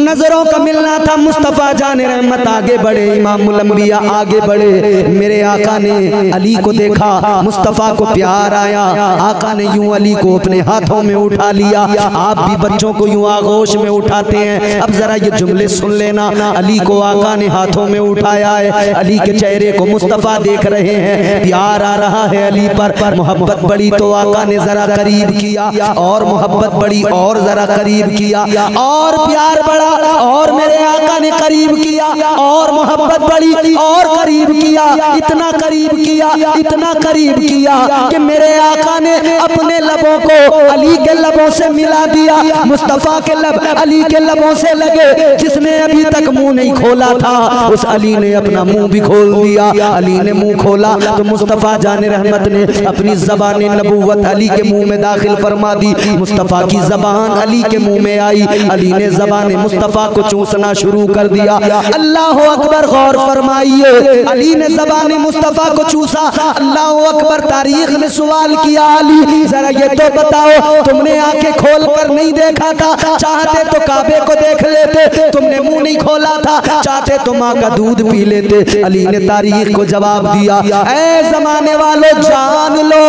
नजरों का मिलना था। मुस्तफ़ा जान रहमत आगे बढ़े, इमामुल अंबिया आगे बढ़े। मेरे आका ने अली को देखा, मुस्तफ़ा को प्यार आया, आका ने यूं अली को अपने हाथों में उठा लिया। आप भी बच्चों को यूं आगोश में उठाते हैं। अब जरा ये जुमले सुन लेना, अली को आका ने हाथों में उठाया है, अली के चेहरे को मुस्तफ़ा देख रहे हैं, प्यार आ रहा है अली पर। मोहब्बत बड़ी तो आका ने जरा करीब किया, और मोहब्बत बड़ी और जरा करीब किया, और प्यार बढ़ा और मेरे आका ने करीब किया, और मोहब्बत बड़ी और करीब किया, इतना करीब किया, इतना करीब किया कि मेरे आका ने अपने लबों को अली के लबों से मिला दिया। मुस्तफ़ा के लब अली के लबों से लगे, जिसने अभी तक मुंह नहीं खोला था उस अली ने अपना मुंह भी खोल दिया। अली ने मुंह खोला तो मुस्तफ़ा जान रहमत ने अपनी ज़बान नबूवत अली के मुंह में दाखिल फरमा दी। मुस्तफ़ा की ज़बान अली के मुंह में आई, अली ने ज़बान मुस्तफ़ा को चूसना शुरू कर दिया। अल्लाह अकबर, गौर फरमाइए, अली ने ज़बान मुस्तफ़ा को चूसा। अल्लाह अकबर, तारीख ने सवाल किया, अली जरा ये तो बताओ, तुमने आंखें खोल कर नहीं देखा था? चाहते तो काबे को देख लेते, तुमने मुंह नहीं खोला था, चाहते तो माँ का दूध पी लेते। अली ने तारीख को जवाब दिया, ऐ जमाने वालों जान लो,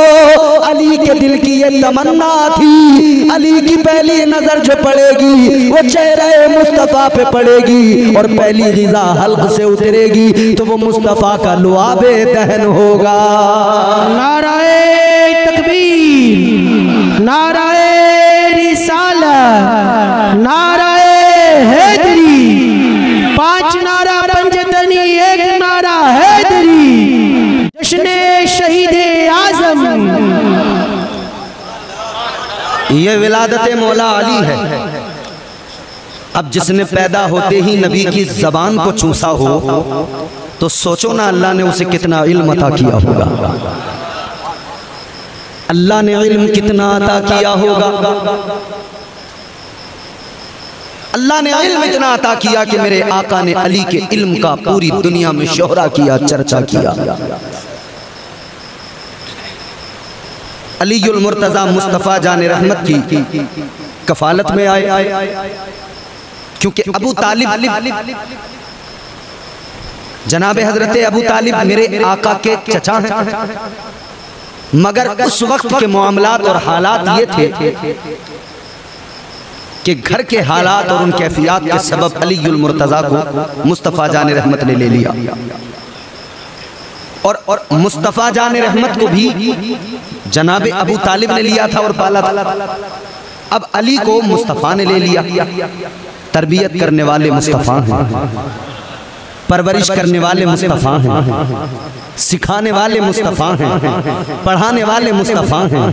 अली के दिल की ये तमन्ना थी, अली की पहली नजर जो पड़ेगी वो चेहरे मुस्तफ़ा पे पड़ेगी, और पहली ग़िज़ा हल्क से उतरेगी तो वो मुस्तफ़ा का लुआबे दहन होगा। नाराए तकबीर, नाराए रिसालत, नाराए हैदरी, 5 नारा पंजतनी, 1 नारा हैदरी, जश्ने शहीदे आज़म। ये विलादत मौला अली है। अब जिसने पैदा होते ही नबी की ज़बान को चूसा हो तो सोचो ना अल्लाह ने उसे कितना इल्म अता किया होगा, अल्लाह ने इल्म कितना अता किया होगा। अल्लाह ने इल्म इतना अता किया कि मेरे आका ने अली के इल्म का पूरी दुनिया में शोहरा किया, चर्चा किया। अलीयुल मुर्तज़ा मुस्तफ़ा जान रहमत की कफालत में आए, क्योंकि अबू तालिब जनाब हजरत अबू तालिब मेरे आका के चचा हैं, मगर उस वक्त के मामलात और हालात ये थे कि घर के हालात और उन कैफियत के सबब अलीयुल मुर्तज़ा को मुस्तफ़ा जान रहमत ने ले लिया, और मुस्तफ़ा जान रहमत को भी जनाब अबू तालिब ने लिया था और पाला था। अब अली को मुस्तफ़ा ने ले लिया। तरबियत करने वाले मुस्तफ़ा हैं, परवरिश करने वाले मुस्तफ़ा हैं, सिखाने वाले मुस्तफ़ा हैं, पढ़ाने वाले मुस्तफ़ा हैं।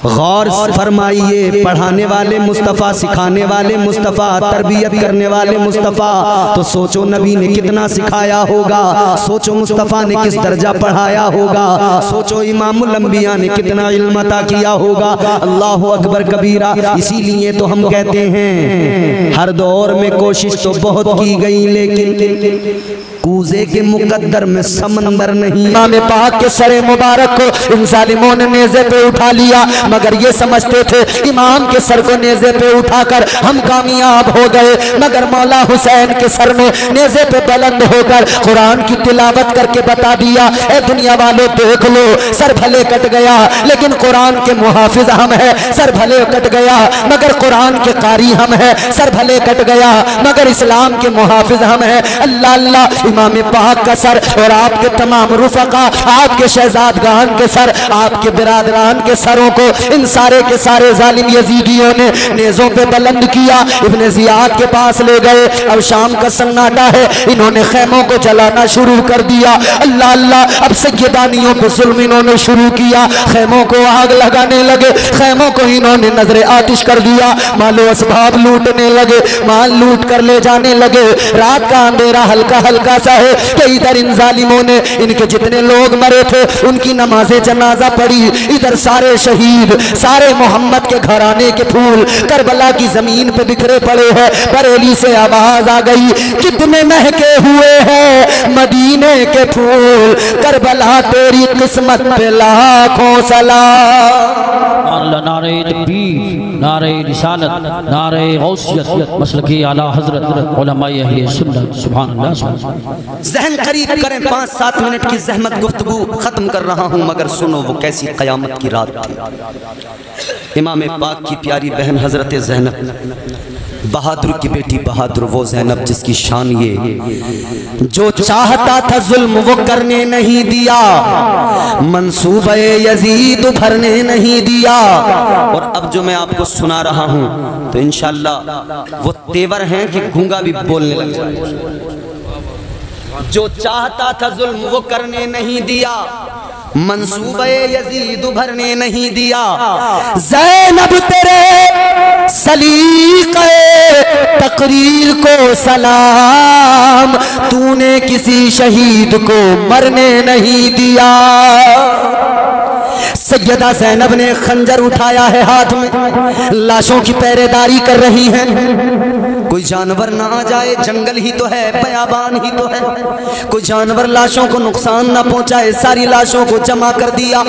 गौर फरमाइए, पढ़ाने वाले मुस्तफ़ा, सिखाने वाले मुस्तफ़ा, तरबियत करने वाले मुस्तफ़ा, तो सोचो नबी ने कितना सिखाया होगा, सोचो मुस्तफ़ा ने किस दर्जा पढ़ाया होगा, सोचो इमामुल अंबिया ने कितना इल्म अता किया होगा। अल्लाहु अकबर कबीरा। इसीलिए तो हम कहते हैं हर दौर में कोशिश तो बहुत की गई, लेकिन कूजे के मुकद्दर में समंदर नहीं। इमाम पाक के सरे मुबारक को इन जालिमों ने नेज़े पे उठा लिया, मगर ये समझते थे इमाम के सर को नेज़े पे उठाकर हम कामयाब हो गए, मगर मौला हुसैन के सर में नेज़े पे बुलंद होकर कुरान की तिलावत करके बता दिया, ए दुनिया वालों देख लो, सर भले कट गया लेकिन कुरान के मुहाफिज हम हैं, सर भले कट गया मगर कुरान के कारी हम हैं, सर भले कट गया मगर इस्लाम के मुहाफिज हम हैं। अल्लाह अल्लाह, इमाम पाक का सर और आपके तमाम रुफका, आपके शहजादगान के सर, आपके बिरादरान के सरों को इन सारे के सारे जालिम यजीदियों ने नेज़ों पे बुलंद किया, इब्ने ज़ियाद के पास ले गए। अब शाम का सन्नाटा है, इन्होंने खैमों को जलाना शुरू कर दिया। अल्लाह अल्लाह, अब सैयदानियों पे जुल्म इन्होंने शुरू किया, खैमों को आग लगाने लगे, खैमों को इन्होंने नजरे आतिश कर दिया, मालो असबाब लूटने लगे, माल लूट कर ले जाने लगे। रात का अंधेरा हल्का हल्का सा है कि इधर इन जालिमों ने इनके जितने लोग मरे थे उनकी नमाज़े जनाजा पढ़ी, इधर सारे शहीद, सारे मोहम्मद के घराने के फूल करबला की जमीन पे बिखरे पड़े हैं। बरेली से आवाज आ गई, कितने महके हुए हैं मदीने के फूल, करबला तेरी किस्मत पे लाखों सलाम। नारे तकबीर, नारे रिसालत, नारे गौसियत, मसलकी आला हजरत उलमाए अहले सुन्नत। सुभान अल्लाह। ज़हन करीब करें, 5-7 मिनट की ज़हमत गुफ्तगू ख़त्म कर रहा हूँ, मगर सुनो वो कैसी क़यामत की रात थी। इमाम पाक की प्यारी बहन हज़रत ज़ैनब, बहादुर की बेटी बहादुर, वो ज़ैनब जिसकी शान ये, जो चाहता था जुल्म वो करने नहीं दिया, मंसूबे यजीद भरने नहीं दिया। और अब जो मैं आपको सुना रहा हूँ तो इंशाअल्लाह वो तेवर हैं कि गूंगा भी बोलने लग जाए। जो चाहता था जुल्म वो करने नहीं दिया, मंसूबे यजीद भरने नहीं दिया। ज़ैनब तेरे सलीक़े तकरीर को सलाम, तूने किसी शहीद को मरने नहीं दिया। सैयदा ज़ैनब ने खंजर उठाया है हाथ में, लाशों की पहरेदारी कर रही हैं। कोई जानवर ना आ जाए, जंगल ही तो है, बयाबान ही तो है, कोई जानवर लाशों को नुकसान ना पहुंचाए, सारी लाशों को जमा कर दिया।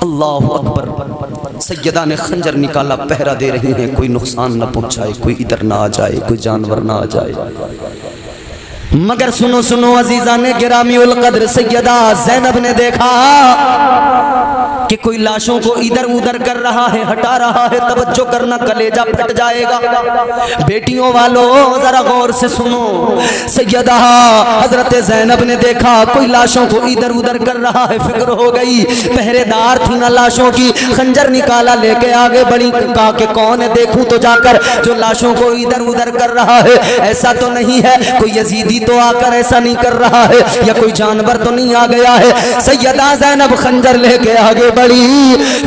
अल्लाहु अकबर। सैयदा ने खंजर निकाला, पहरा दे रही हैं, कोई नुकसान ना पहुंचाए, कोई इधर ना आ जाए, कोई जानवर ना आ जाए। मगर सुनो सुनो अजीजा ने गिरामी उल कद्र, सैयदा ज़ैनब ने देखा कि कोई लाशों को इधर उधर कर रहा है, हटा रहा है, तवज्जो करना, कलेजा फट जाएगा। बेटियों वालों जरा गौर से सुनो, सैयदा हजरत ज़ैनब ने देखा कोई लाशों को इधर उधर कर रहा है, फिक्र हो गई, पहरेदार थी ना लाशों की, खंजर निकाला, लेके आगे बढ़ी, कहा कि कौन है देखूं तो जाकर जो लाशों को इधर उधर कर रहा है। ऐसा तो नहीं है कोई यजीदी तो आकर ऐसा नहीं कर रहा है, या कोई जानवर तो नहीं आ गया है। सैयदा ज़ैनब खंजर लेके आगे बढ़ी,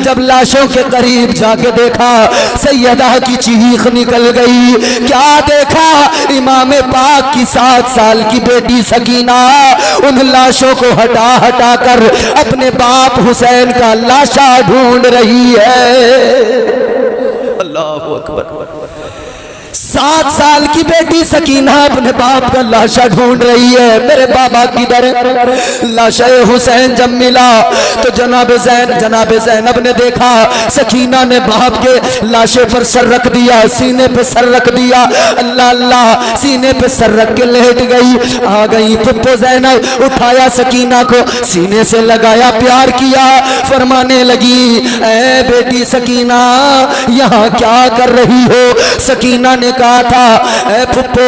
जब लाशों के करीब जाके देखा सैयदा की चीख निकल गई। क्या देखा? इमाम पाक की 7 साल की बेटी सकीना उन लाशों को हटा हटा कर अपने बाप हुसैन का लाशा ढूंढ रही है। अल्लाहु अकबर। 7 साल की बेटी सकीना अपने बाप का लाशा ढूंढ रही है, मेरे बाबा किधर है। लाशा हुसैन जब मिला तो जनाब ज़ैनब ने देखा सकीना ने बाप के लाशे पर सर रख दिया, सीने पे सर रख दिया। अल्लाह अल्लाह, सीने पे सर रख के लेट गई। आ गई फुप्पो ज़ैनब, उठाया सकीना को, सीने से लगाया, प्यार किया, फरमाने लगी ऐ बेटी सकीना यहाँ क्या कर रही हो। सकीना ने कहा था ऐ फुप्पो,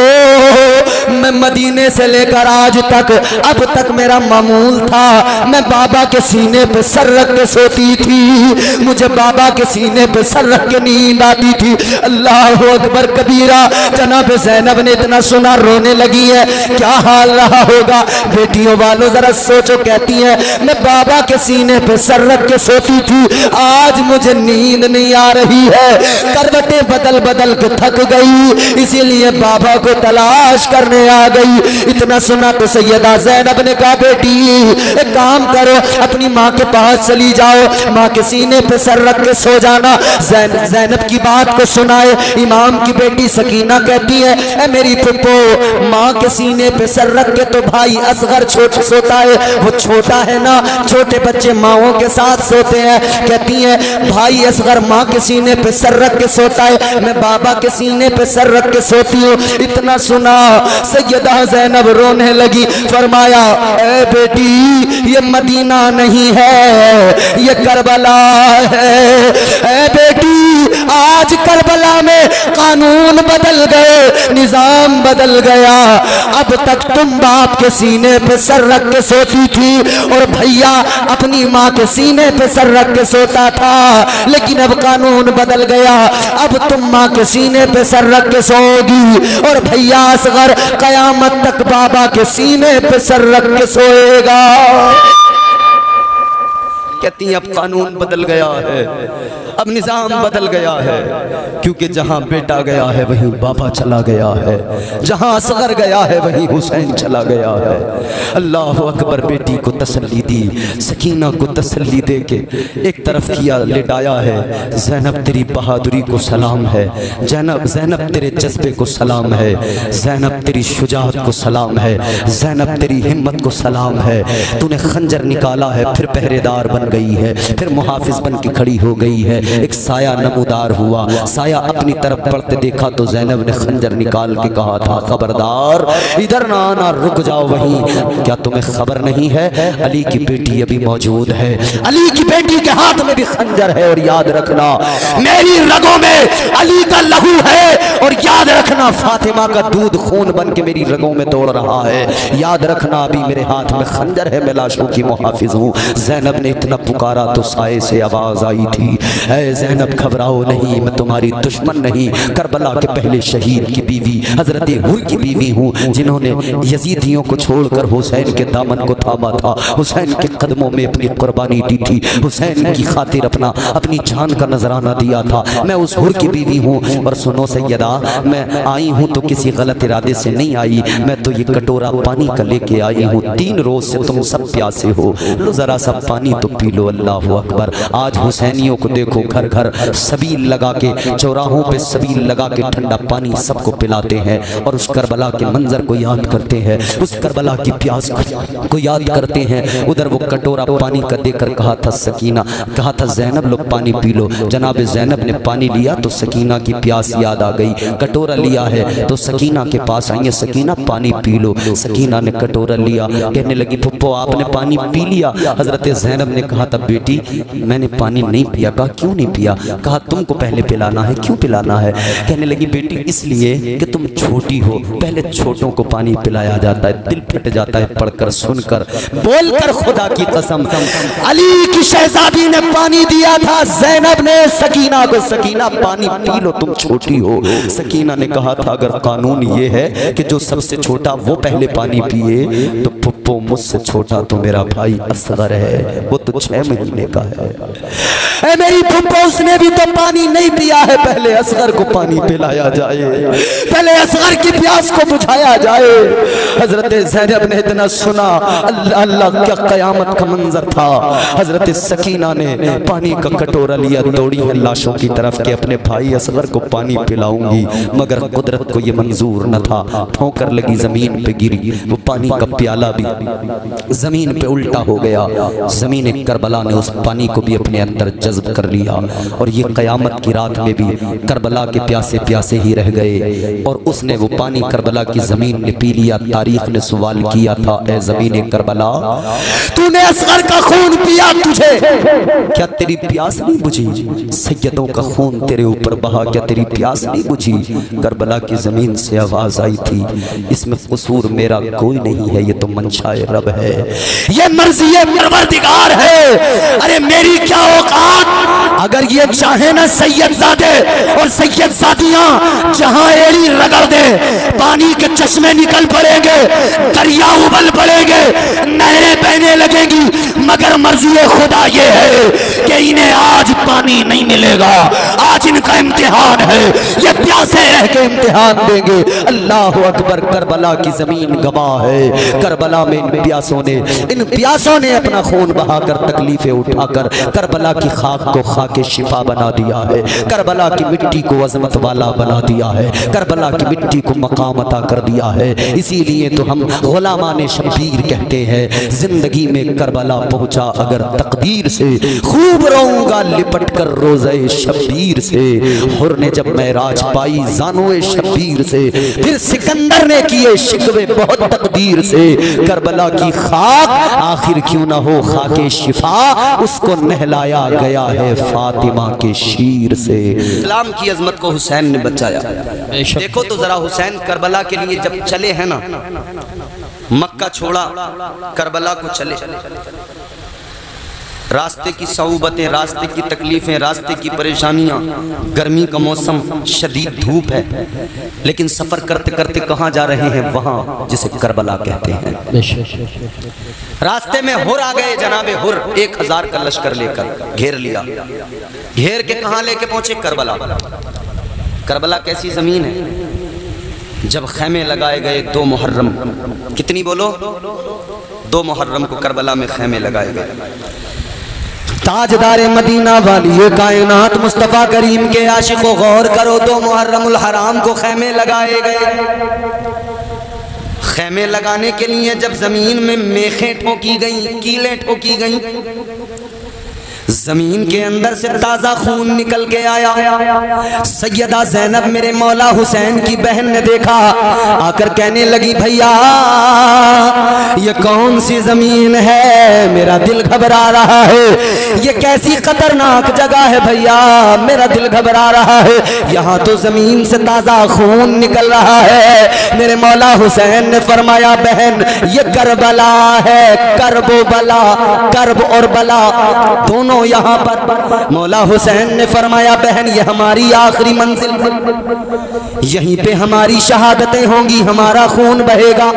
मैं मदीने से लेकर आज तक अब तक मेरा मामूल था, मैं बाबा के सीने पे सर रख के सोती थी, मुझे बाबा के सीने पे सर रख के नींद आती थी। अल्लाह अकबर कबीरा। जनाब ज़ैनब ने इतना सुना, रोने लगी है। क्या हाल रहा होगा बेटियों वालों, जरा सोचो। कहती है मैं बाबा के सीने पे सर रख के सोती थी, आज मुझे नींद नहीं आ रही है, करवटें बदल बदल के थक गई, इसीलिए बाबा को तलाश करने आ गई। इतना सुना तो सैयदा ज़ैनब ने कहा बेटी एक काम करो, अपनी माँ के पास चली जाओ, माँ के सीने पे सर रख के सो जाना। ज़ैनब की बात को सुनाए इमाम की बेटी सकीना कहती है ए मेरी फुप्पो, माँ के सीने पे सर रख के तो भाई असगर छोटा सोता है, वो छोटा है ना, छोटे बच्चे माओं के साथ सोते हैं। कहती है भाई असगर माँ के सीने पे सर रख के सोता है, मैं बाबा के सीने पे सर रख के सोती हूँ। इतना सुना सैयदा ज़ैनब रोने लगी, फरमाया ए बेटी ये मदीना नहीं है, ये करबला है। ए बेटी आज करबला में कानून बदल गए, निजाम बदल गया। अब तक तुम बाप के सीने पे सर रख के सोती थी और भैया अपनी माँ के सीने पे सर रख के सोता था, लेकिन अब कानून बदल गया, अब तुम माँ के सीने पे सर रख के सोओगी और भैया असगर कयामत तक बाबा के सीने पे सर रख के सोएगा। कहती हैं अब कानून बदल गया है, अब निज़ाम बदल गया है, क्योंकि जहां बेटा गया है वहीं बाबा चला गया है, जहां असगर गया है वहीं हुसैन चला गया है। अल्लाह अकबर। बेटी को तसल्ली दी, सकीना को तसल्ली दे के एक तरफ किया, लिटाया है। ज़ैनब तेरी बहादुरी को सलाम है, ज़ैनब तेरे जज्बे को सलाम है, ज़ैनब तेरी शुजाअत को सलाम है, ज़ैनब तेरी हिम्मत को सलाम है। तूने खंजर निकाला है, फिर पहरेदार बन गई है, फिर मुहाफिज बन के खड़ी हो गई है। एक साया नमूदार हुआ, साया अपनी तरफ बढ़ते देखा तो ज़ैनब ने खंजर निकाल के कहा था खबरदार इधर ना आना, रुक जाओ वहीं। क्या तुम्हें खबर नहीं है अली की बेटी अभी मौजूद है, अली की बेटी के हाथ में भी खंजर है, और याद रखना मेरी रगों में अली का लहू है, और याद रखना फातिमा का दूध खून बन के मेरी रगों में दौड़ रहा है, याद रखना अभी मेरे हाथ में खंजर है, मैं लाशों की मुहाफिज हूँ। ज़ैनब ने इतना पुकारा तो साए से आवाज आई थी ऐ ज़ैनब घबराओ नहीं, मैं तुम्हारी दुश्मन नहीं, करबला के पहले शहीद की बीवी हजरत हुर की बीवी हूँ, जिन्होंने यजीदियों को छोड़कर हुसैन के दामन को थामा था, हुसैन के कदमों में अपनी कुर्बानी दी थी, हुसैन की खातिर अपनी जान का नजराना दिया था। मैं उस हुर की बीवी हूँ। और सुनो सैयदा, मैं आई हूँ तो किसी गलत इरादे से नहीं आई, मैं तो ये कटोरा पानी का लेके आई हूँ, 3 रोज से तुम सब प्यासे हो, लो जरा सा पानी तो पी लो। अल्लाह अकबर। आज हुसैनियों को देखो, घर घर सबील लगा के, चौराहों पे सबील लगा के ठंडा पानी सबको पिलाते हैं, और उस करबला के मंजर को याद करते हैं, उस करबला की प्यास को याद करते हैं। उधर वो कटोरा पानी का देकर कहा था सकीना, कहा था ज़ैनब लो पानी पी लो। जनाब ज़ैनब ने पानी लिया तो सकीना की प्यास याद आ गई, कटोरा लिया है तो सकीना के पास आई है, सकीना पानी पी लो। सकीना ने कटोरा लिया, कहने लगी फुप्पो आपने पानी पी लिया। हजरत ज़ैनब ने कहा था बेटी मैंने पानी नहीं पिया। कहा क्यों नहीं पिया? कहा तुमको पहले पिलाना है। क्यों पिलाना है? कहने लगी बेटी इसलिए कि तुम छोटी हो, पहले छोटों को पानी पिलाया जाता है। दिल फट जाता है पढ़कर सुनकर, बोलकर खुदा की कसम अली की शहजादी ने पानी दिया था ज़ैनब ने सकीना को, सकीना पानी पी लो तुम छोटी हो। सकीना ने कहा था अगर कानून ये है कि जो सबसे छोटा वो पहले पानी पिए तो पुप्पो मुझसे छोटा तो मेरा भाई असगर है, वो तो 6 महीने का है। ऐ मेरी फुप्पो उसने भी तो पानी नहीं पिया है, पहले असगर को पानी पिलाया जाए, पहले असगर की प्यास को बुझाया जाए। हजरत ज़ैनब ने इतना सुना, अल्लाह अल्लाह क्या कयामत का मंजर था। हजरत सकीना ने पानी का कटोरा लिया, दौड़ी है लाशों की तरफ के अपने भाई असगर को पानी पिलाऊंगी, मगर कुदरत को ये मंजूर न था। ठोकर लगी, जमीन पे गिरी, वो पानी का प्याला भी जमीन पे उल्टा हो गया। जमीन करबला ने उस पानी को भी अपने अंदर जज्ब कर लिया और ये कयामत की रात में भी करबला के प्यासे प्यासे ही रह गए। और उसने वो पानी करबला की जमीन ने पी लिया। तारीख ने सवाल किया था, ए जमीन करबला, तूने असगर का खून पिया, तुझे क्या तेरी प्यास नहीं बुझी? सैयदों का खून तेरे ऊपर बहा, क्या तेरी प्यास नहीं बुझी? करबला की जमीन से आवाज आई थी, इसमें कसूर मेरा कोई नहीं है, ये तो मंशाए रब है, ये मर्जी परवरदिगार है। अरे मेरी क्या औकात, अगर ये चाहे ना सैयदजादे और सैयदजादियां जहां एड़ी रगड़ दे, पानी के चश्मे निकल पड़ेंगे, दरिया उबल पड़ेंगे, नहरें बहने लगेंगी, मगर मर्जी खुदा ये है कि इन्हें आज पानी नहीं मिलेगा। आज इनका इम्तिहान है, ये प्यासे रह के इम्तिहान देंगे। अल्लाह अकबर। करबला की जमीन गवाह है, करबला में इन प्यासों ने अपना खून बहाकर, तकलीफें उठाकर करबला की खाक को खाके शिफा बना दिया है, करबला की मिट्टी को अजमत वाला बना दिया है, करबला की मिट्टी को मकाम अता कर दिया है। इसीलिए तो हम गुलामाने शब्बीर कहते हैं, जिंदगी में करबला पहुंचा अगर तकदीर से, खूब रहूंगा लिपट कर रोज़े शब्बीर से। हुर ने जब महराज पाई जानोए शब्बीर से, फिर सिकंदर ने किए शिकवे बहुत तकदीर से। करबला की खाक आखिर क्यों ना हो खाके शिफा, उसको नहलाया गया है फातिमा के शीर से। इस्लाम की अजमत को हुसैन ने बचाया। देखो तो जरा, हुसैन करबला के लिए जब चले हैं ना, मक्का छोड़ा, करबला को चले, रास्ते की सऊबतें, रास्ते की तकलीफें, रास्ते की परेशानियां, गर्मी का मौसम, शदीद धूप है, लेकिन सफर करते करते कहाँ जा रहे हैं? वहां जिसे करबला कहते हैं। रास्ते में हुर आ गए, जनाबे हुर 1000 का लश्कर लेकर घेर लिया। घेर के कहाँ लेके पहुंचे? करबला। करबला कैसी जमीन है? जब खैमे लगाए गए 2 मुहर्रम, कितनी बोलो? 2 मुहर्रम को करबला में खैमे लगाए गए। ताजदारे मदीना वाली कायनात मुस्तफ़ा करीम के आशिको गौर करो, 2 मुहर्रमुल हराम को खैमे लगाए गए। खैमे लगाने के लिए जब जमीन में मेखें ठोकी गई, कीलें ठोकी गई, जमीन के अंदर से ताजा खून निकल के आया। सैयदा ज़ैनब मेरे मौला हुसैन की बहन ने देखा, आकर कहने लगी, भैया ये कौन सी जमीन है? मेरा दिल घबरा रहा है। ये कैसी खतरनाक जगह है भैया, मेरा दिल घबरा रहा है। यहाँ तो जमीन से ताजा खून निकल रहा है। मेरे मौला हुसैन ने फरमाया, बहन ये करबला है, करबो बला, करब और बला दोनों यहाँ पर। मौला हुसैन ने फरमाया, बहन ये हमारी आखिरी मंजिल, यहीं पे हमारी शहादतें होंगी, हमारा खून बहेगा,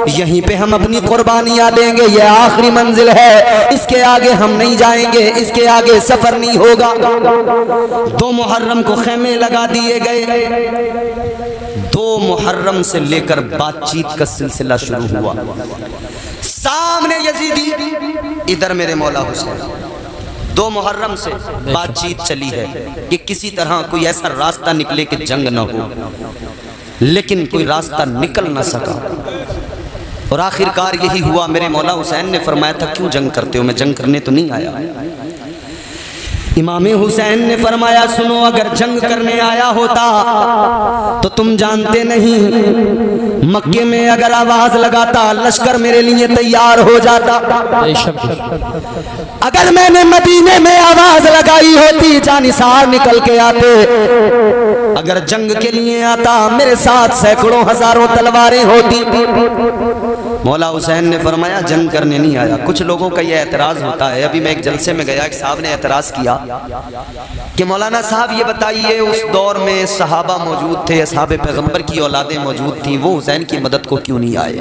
यहीं पे हम अपनी कुर्बानियां देंगे, ये आखिरी मंजिल है, इसके आगे हम नहीं जाएंगे, इसके आगे सफर नहीं होगा। 2 मुहर्रम को खैमे लगा दिए गए। 2 मुहर्रम से लेकर बातचीत का सिलसिला शुरू हुआ। सामने यजीदी, इधर मेरे मौला हुसैन। 2 मुहर्रम से बातचीत चली है कि किसी तरह कोई ऐसा रास्ता निकले कि जंग न हो, लेकिन कोई रास्ता निकल न सका और आखिरकार यही हुआ। मेरे मौला हुसैन ने फरमाया था, क्यों जंग करते हो? मैं जंग करने तो नहीं आया। इमाम हुसैन ने फरमाया, सुनो, अगर जंग करने आया होता तो तुम जानते नहीं, मक्के में अगर आवाज लगाता लश्कर मेरे लिए तैयार हो जाता। अगर मैंने मदीने में आवाज लगाई होती, जानिसार निकल के आते। अगर जंग के लिए आता, मेरे साथ सैकड़ों हजारों तलवारें होती। मौला हुसैन ने फरमाया, जंग करने नहीं आया। कुछ लोगों का यह एतराज़ होता है। अभी मैं एक जलसे में गया, एक साहब ने एतराज़ किया कि मौलाना साहब ये बताइए, उस दौर में सहाबा मौजूद थे, असहाबे पैगंबर की औलादें मौजूद थीं, वो हुसैन की मदद को क्यों नहीं आए?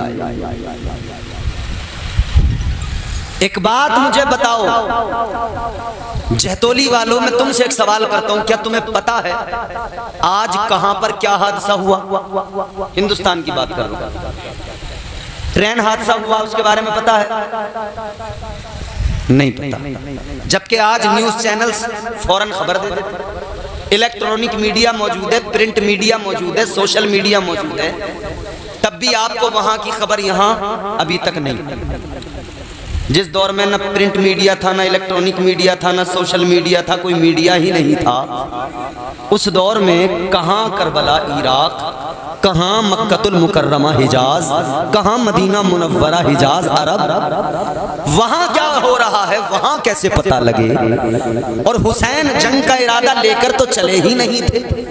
एक बात मुझे बताओ, जहतौली वालों, मैं तुमसे एक सवाल करता हूं, क्या तुम्हें पता है आज कहां पर क्या हादसा हुआ? हिंदुस्तान की बात कर रहा हूं, ट्रेन हादसा हुआ, उसके बारे में पता है? नहीं पता। जबकि आज न्यूज चैनल्स फौरन खबर दे देते, इलेक्ट्रॉनिक मीडिया मौजूद है, प्रिंट मीडिया मौजूद है, सोशल मीडिया मौजूद है, तब भी आपको वहां की खबर यहां अभी तक नहीं। जिस दौर में ना प्रिंट मीडिया था, ना इलेक्ट्रॉनिक मीडिया था, ना सोशल मीडिया था, कोई मीडिया ही नहीं था, उस दौर में कहां करबला इराक, कहां मक्कतुल मुकर्रमा हिजाज, कहां मदीना मुनव्वरा हिजाज अरब, वहां क्या हो रहा है वहां कैसे पता लगे? और हुसैन जंग का इरादा लेकर तो चले ही नहीं थे।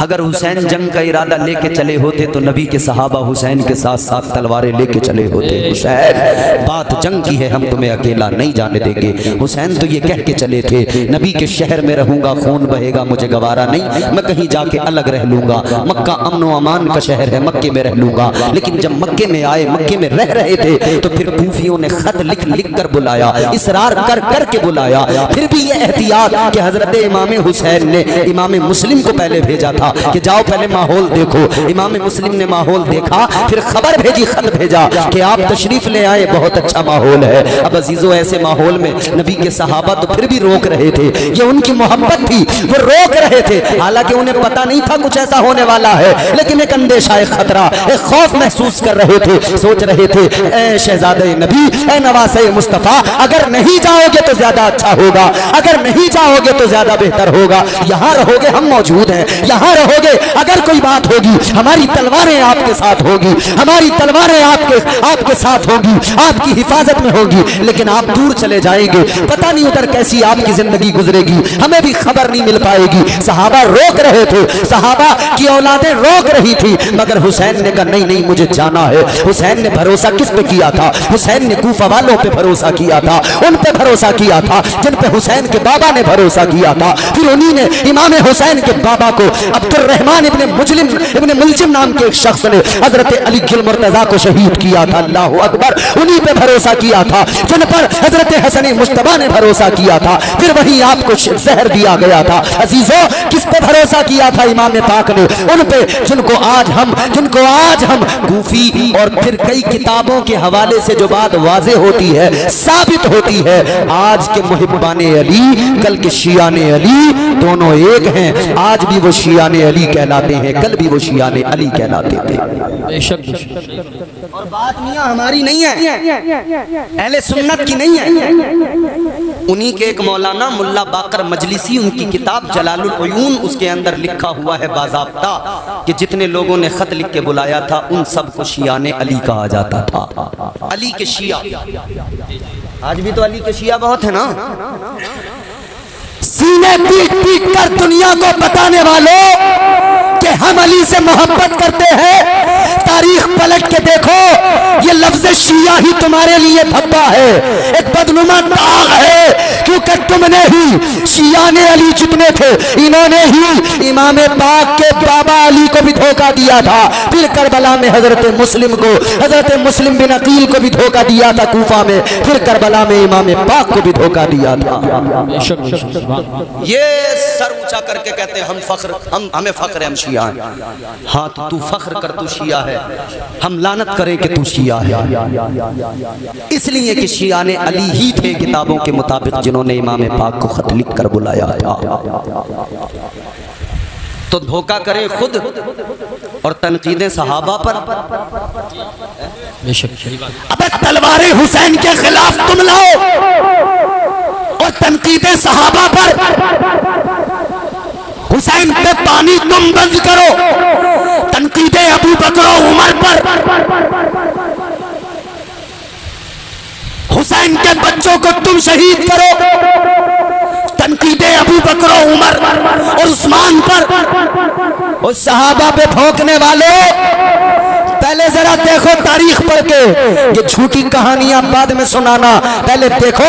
अगर हुसैन जंग का इरादा लेके चले होते तो नबी के सहाबा हुसैन के साथ साथ तलवारें लेके चले होते। हुसैन, बात जंग की है, हम तुम्हें अकेला नहीं जाने देंगे। हुसैन तो ये कह के चले थे, नबी के शहर में रहूंगा, खून बहेगा, मुझे गवारा नहीं, मैं कहीं जाके अलग रह लूंगा। मक्का अमन व अमान का शहर है, मक्के में रह लूंगा। लेकिन जब मक्के में आए, मक्के में रह रहे थे, तो फिर कूफियों ने खत लिख लिख कर बुलाया, इसरार कर कर के बुलाया। फिर भी ये एहतियात कि हजरत इमाम हुसैन ने इमाम मुस्लिम को पहले भेजा था कि जाओ पहले माहौल देखो। इमाम मुस्लिम ने माहौल देखा, फिर खबर भेजी, खत भेजा कि आप तशरीफ ले आए, बहुत अच्छा माहौल है। अब अजीजों, ऐसे माहौल में नबी के सहाबा तो फिर भी रोक रहे थे, ये उनकी मोहब्बत थी, वो रोक रहे थे। हालांकि उन्हें पता नहीं था कुछ ऐसा होने वाला है, लेकिन एक अंदेशा, एक खतरा, एक खौफ महसूस कर रहे थे। सोच रहे थे, ए शहजादे नबी, ए नवासे मुस्तफा, अगर नहीं जाओगे तो ज्यादा अच्छा होगा, अगर नहीं जाओगे तो ज्यादा बेहतर होगा। यहाँ रहोगे, हम मौजूद हैं, यहाँ रहोगे, अगर कोई बात होगी हमारी तलवारें आपके साथ होगी, हमारी तलवारें आपके साथ होगी, आपकी हिफाजत में होगी। लेकिन आप दूर चले जाएंगे, पता नहीं उधर कैसी आपकी जिंदगी गुजरेगी, हमें भी खबर नहीं मिल पाएगी। सहाबा रोक रहे थे, सहाबा की औलादें रोक रही थी, मगर हुसैन ने कहा नहीं नहीं, मुझे जाना है। हुसैन ने भरोसा किस पे किया था? हुसैन ने कूफा वालों पे भरोसा किया था, उन पे भरोसा किया था जिन पे हुसैन के बाबा ने भरोसा किया था। फिर उन्हीं ने इमाम हुसैन के बाबा को अब्दुर्रहमान इब्ने मुल्जिम नाम के एक शख्स ने हजरत अली मुर्तजा को शहीद किया था। अल्लाह अकबर, उन्हीं पे भरोसा किया था जिन पर हजरत हसन मुश्तबा ने भरोसा किया था। फिर वहीं आपको जहर दिया गया था। अजीजों, किस पे भरोसा किया था इमाम पाक ने? उन पे जिनको आज हम कूफी और फिर कई किताबों के हवाले से जो बात वाज़ेह होती है, साबित होती है, आज के मुहिब्बाने अली, कल के शियाने अली, दोनों एक हैं। आज भी वो शियाने अली कहलाते हैं, कल भी वो शियाने अली कहलाते थे। और बात मियां हमारी नहीं है, अहले सुन्नत की नहीं है। उन्हीं के एक मौलाना मुल्ला बाकर मजलिसी, उनकी किताब जलालुल उयून, उसके अंदर लिखा हुआ है बाज़ाब्ता कि जितने लोगों ने खत लिख के बुलाया था उन सबको शियाने अली कहा जाता था। अली के शिया, आज भी तो अली के शिया बहुत है ना। सीने पीट पीट कर दुनिया को बताने वालों कि हम अली से मोहब्बत करते हैं, तारीख पलट के देखो, ये लफ्ज शिया ही तुम्हारे लिए धब्बा है, एक बदनुमा दाग है, क्योंकि तुमने ही शियाने अली जितने थे, इन्होंने ही इमाम पाक के बाबा अली को भी धोखा दिया था। फिर करबला में हजरत मुस्लिम बिन अकील को भी धोखा दिया था कूफा में, फिर करबला में इमाम पाक को भी धोखा दिया था। ये सर ऊंचा करके कहते हैं हमें फख्र है, हम शिया हैं। हाँ तो तू फख्र कर, तू शिया है, हम लानत करें कि तू शिया है, इसलिए कि शियाने अली ही थे किताबों के मुताबिक जिन्होंने इमाम पाक को खत लिख कर बुलाया था। तो धोखा करें खुद और तनकीदें सहाबा पर। अब तलवारें हुसैन के खिलाफ तुम लाओ और तनकीदें सहाबा पर, हुसैन पे पानी तुम बंद करो, तनकीदें अबू बकर उमर पर, हुसैन के बच्चों को तुम शहीद करो, तनकीदें अबू बकर उमर और उस्मान पर। उस सहाबा पे भौंकने वालों, पहले जरा देखो तारीख पढ़ के, ये झूठी कहानियां बाद में सुनाना। पहले देखो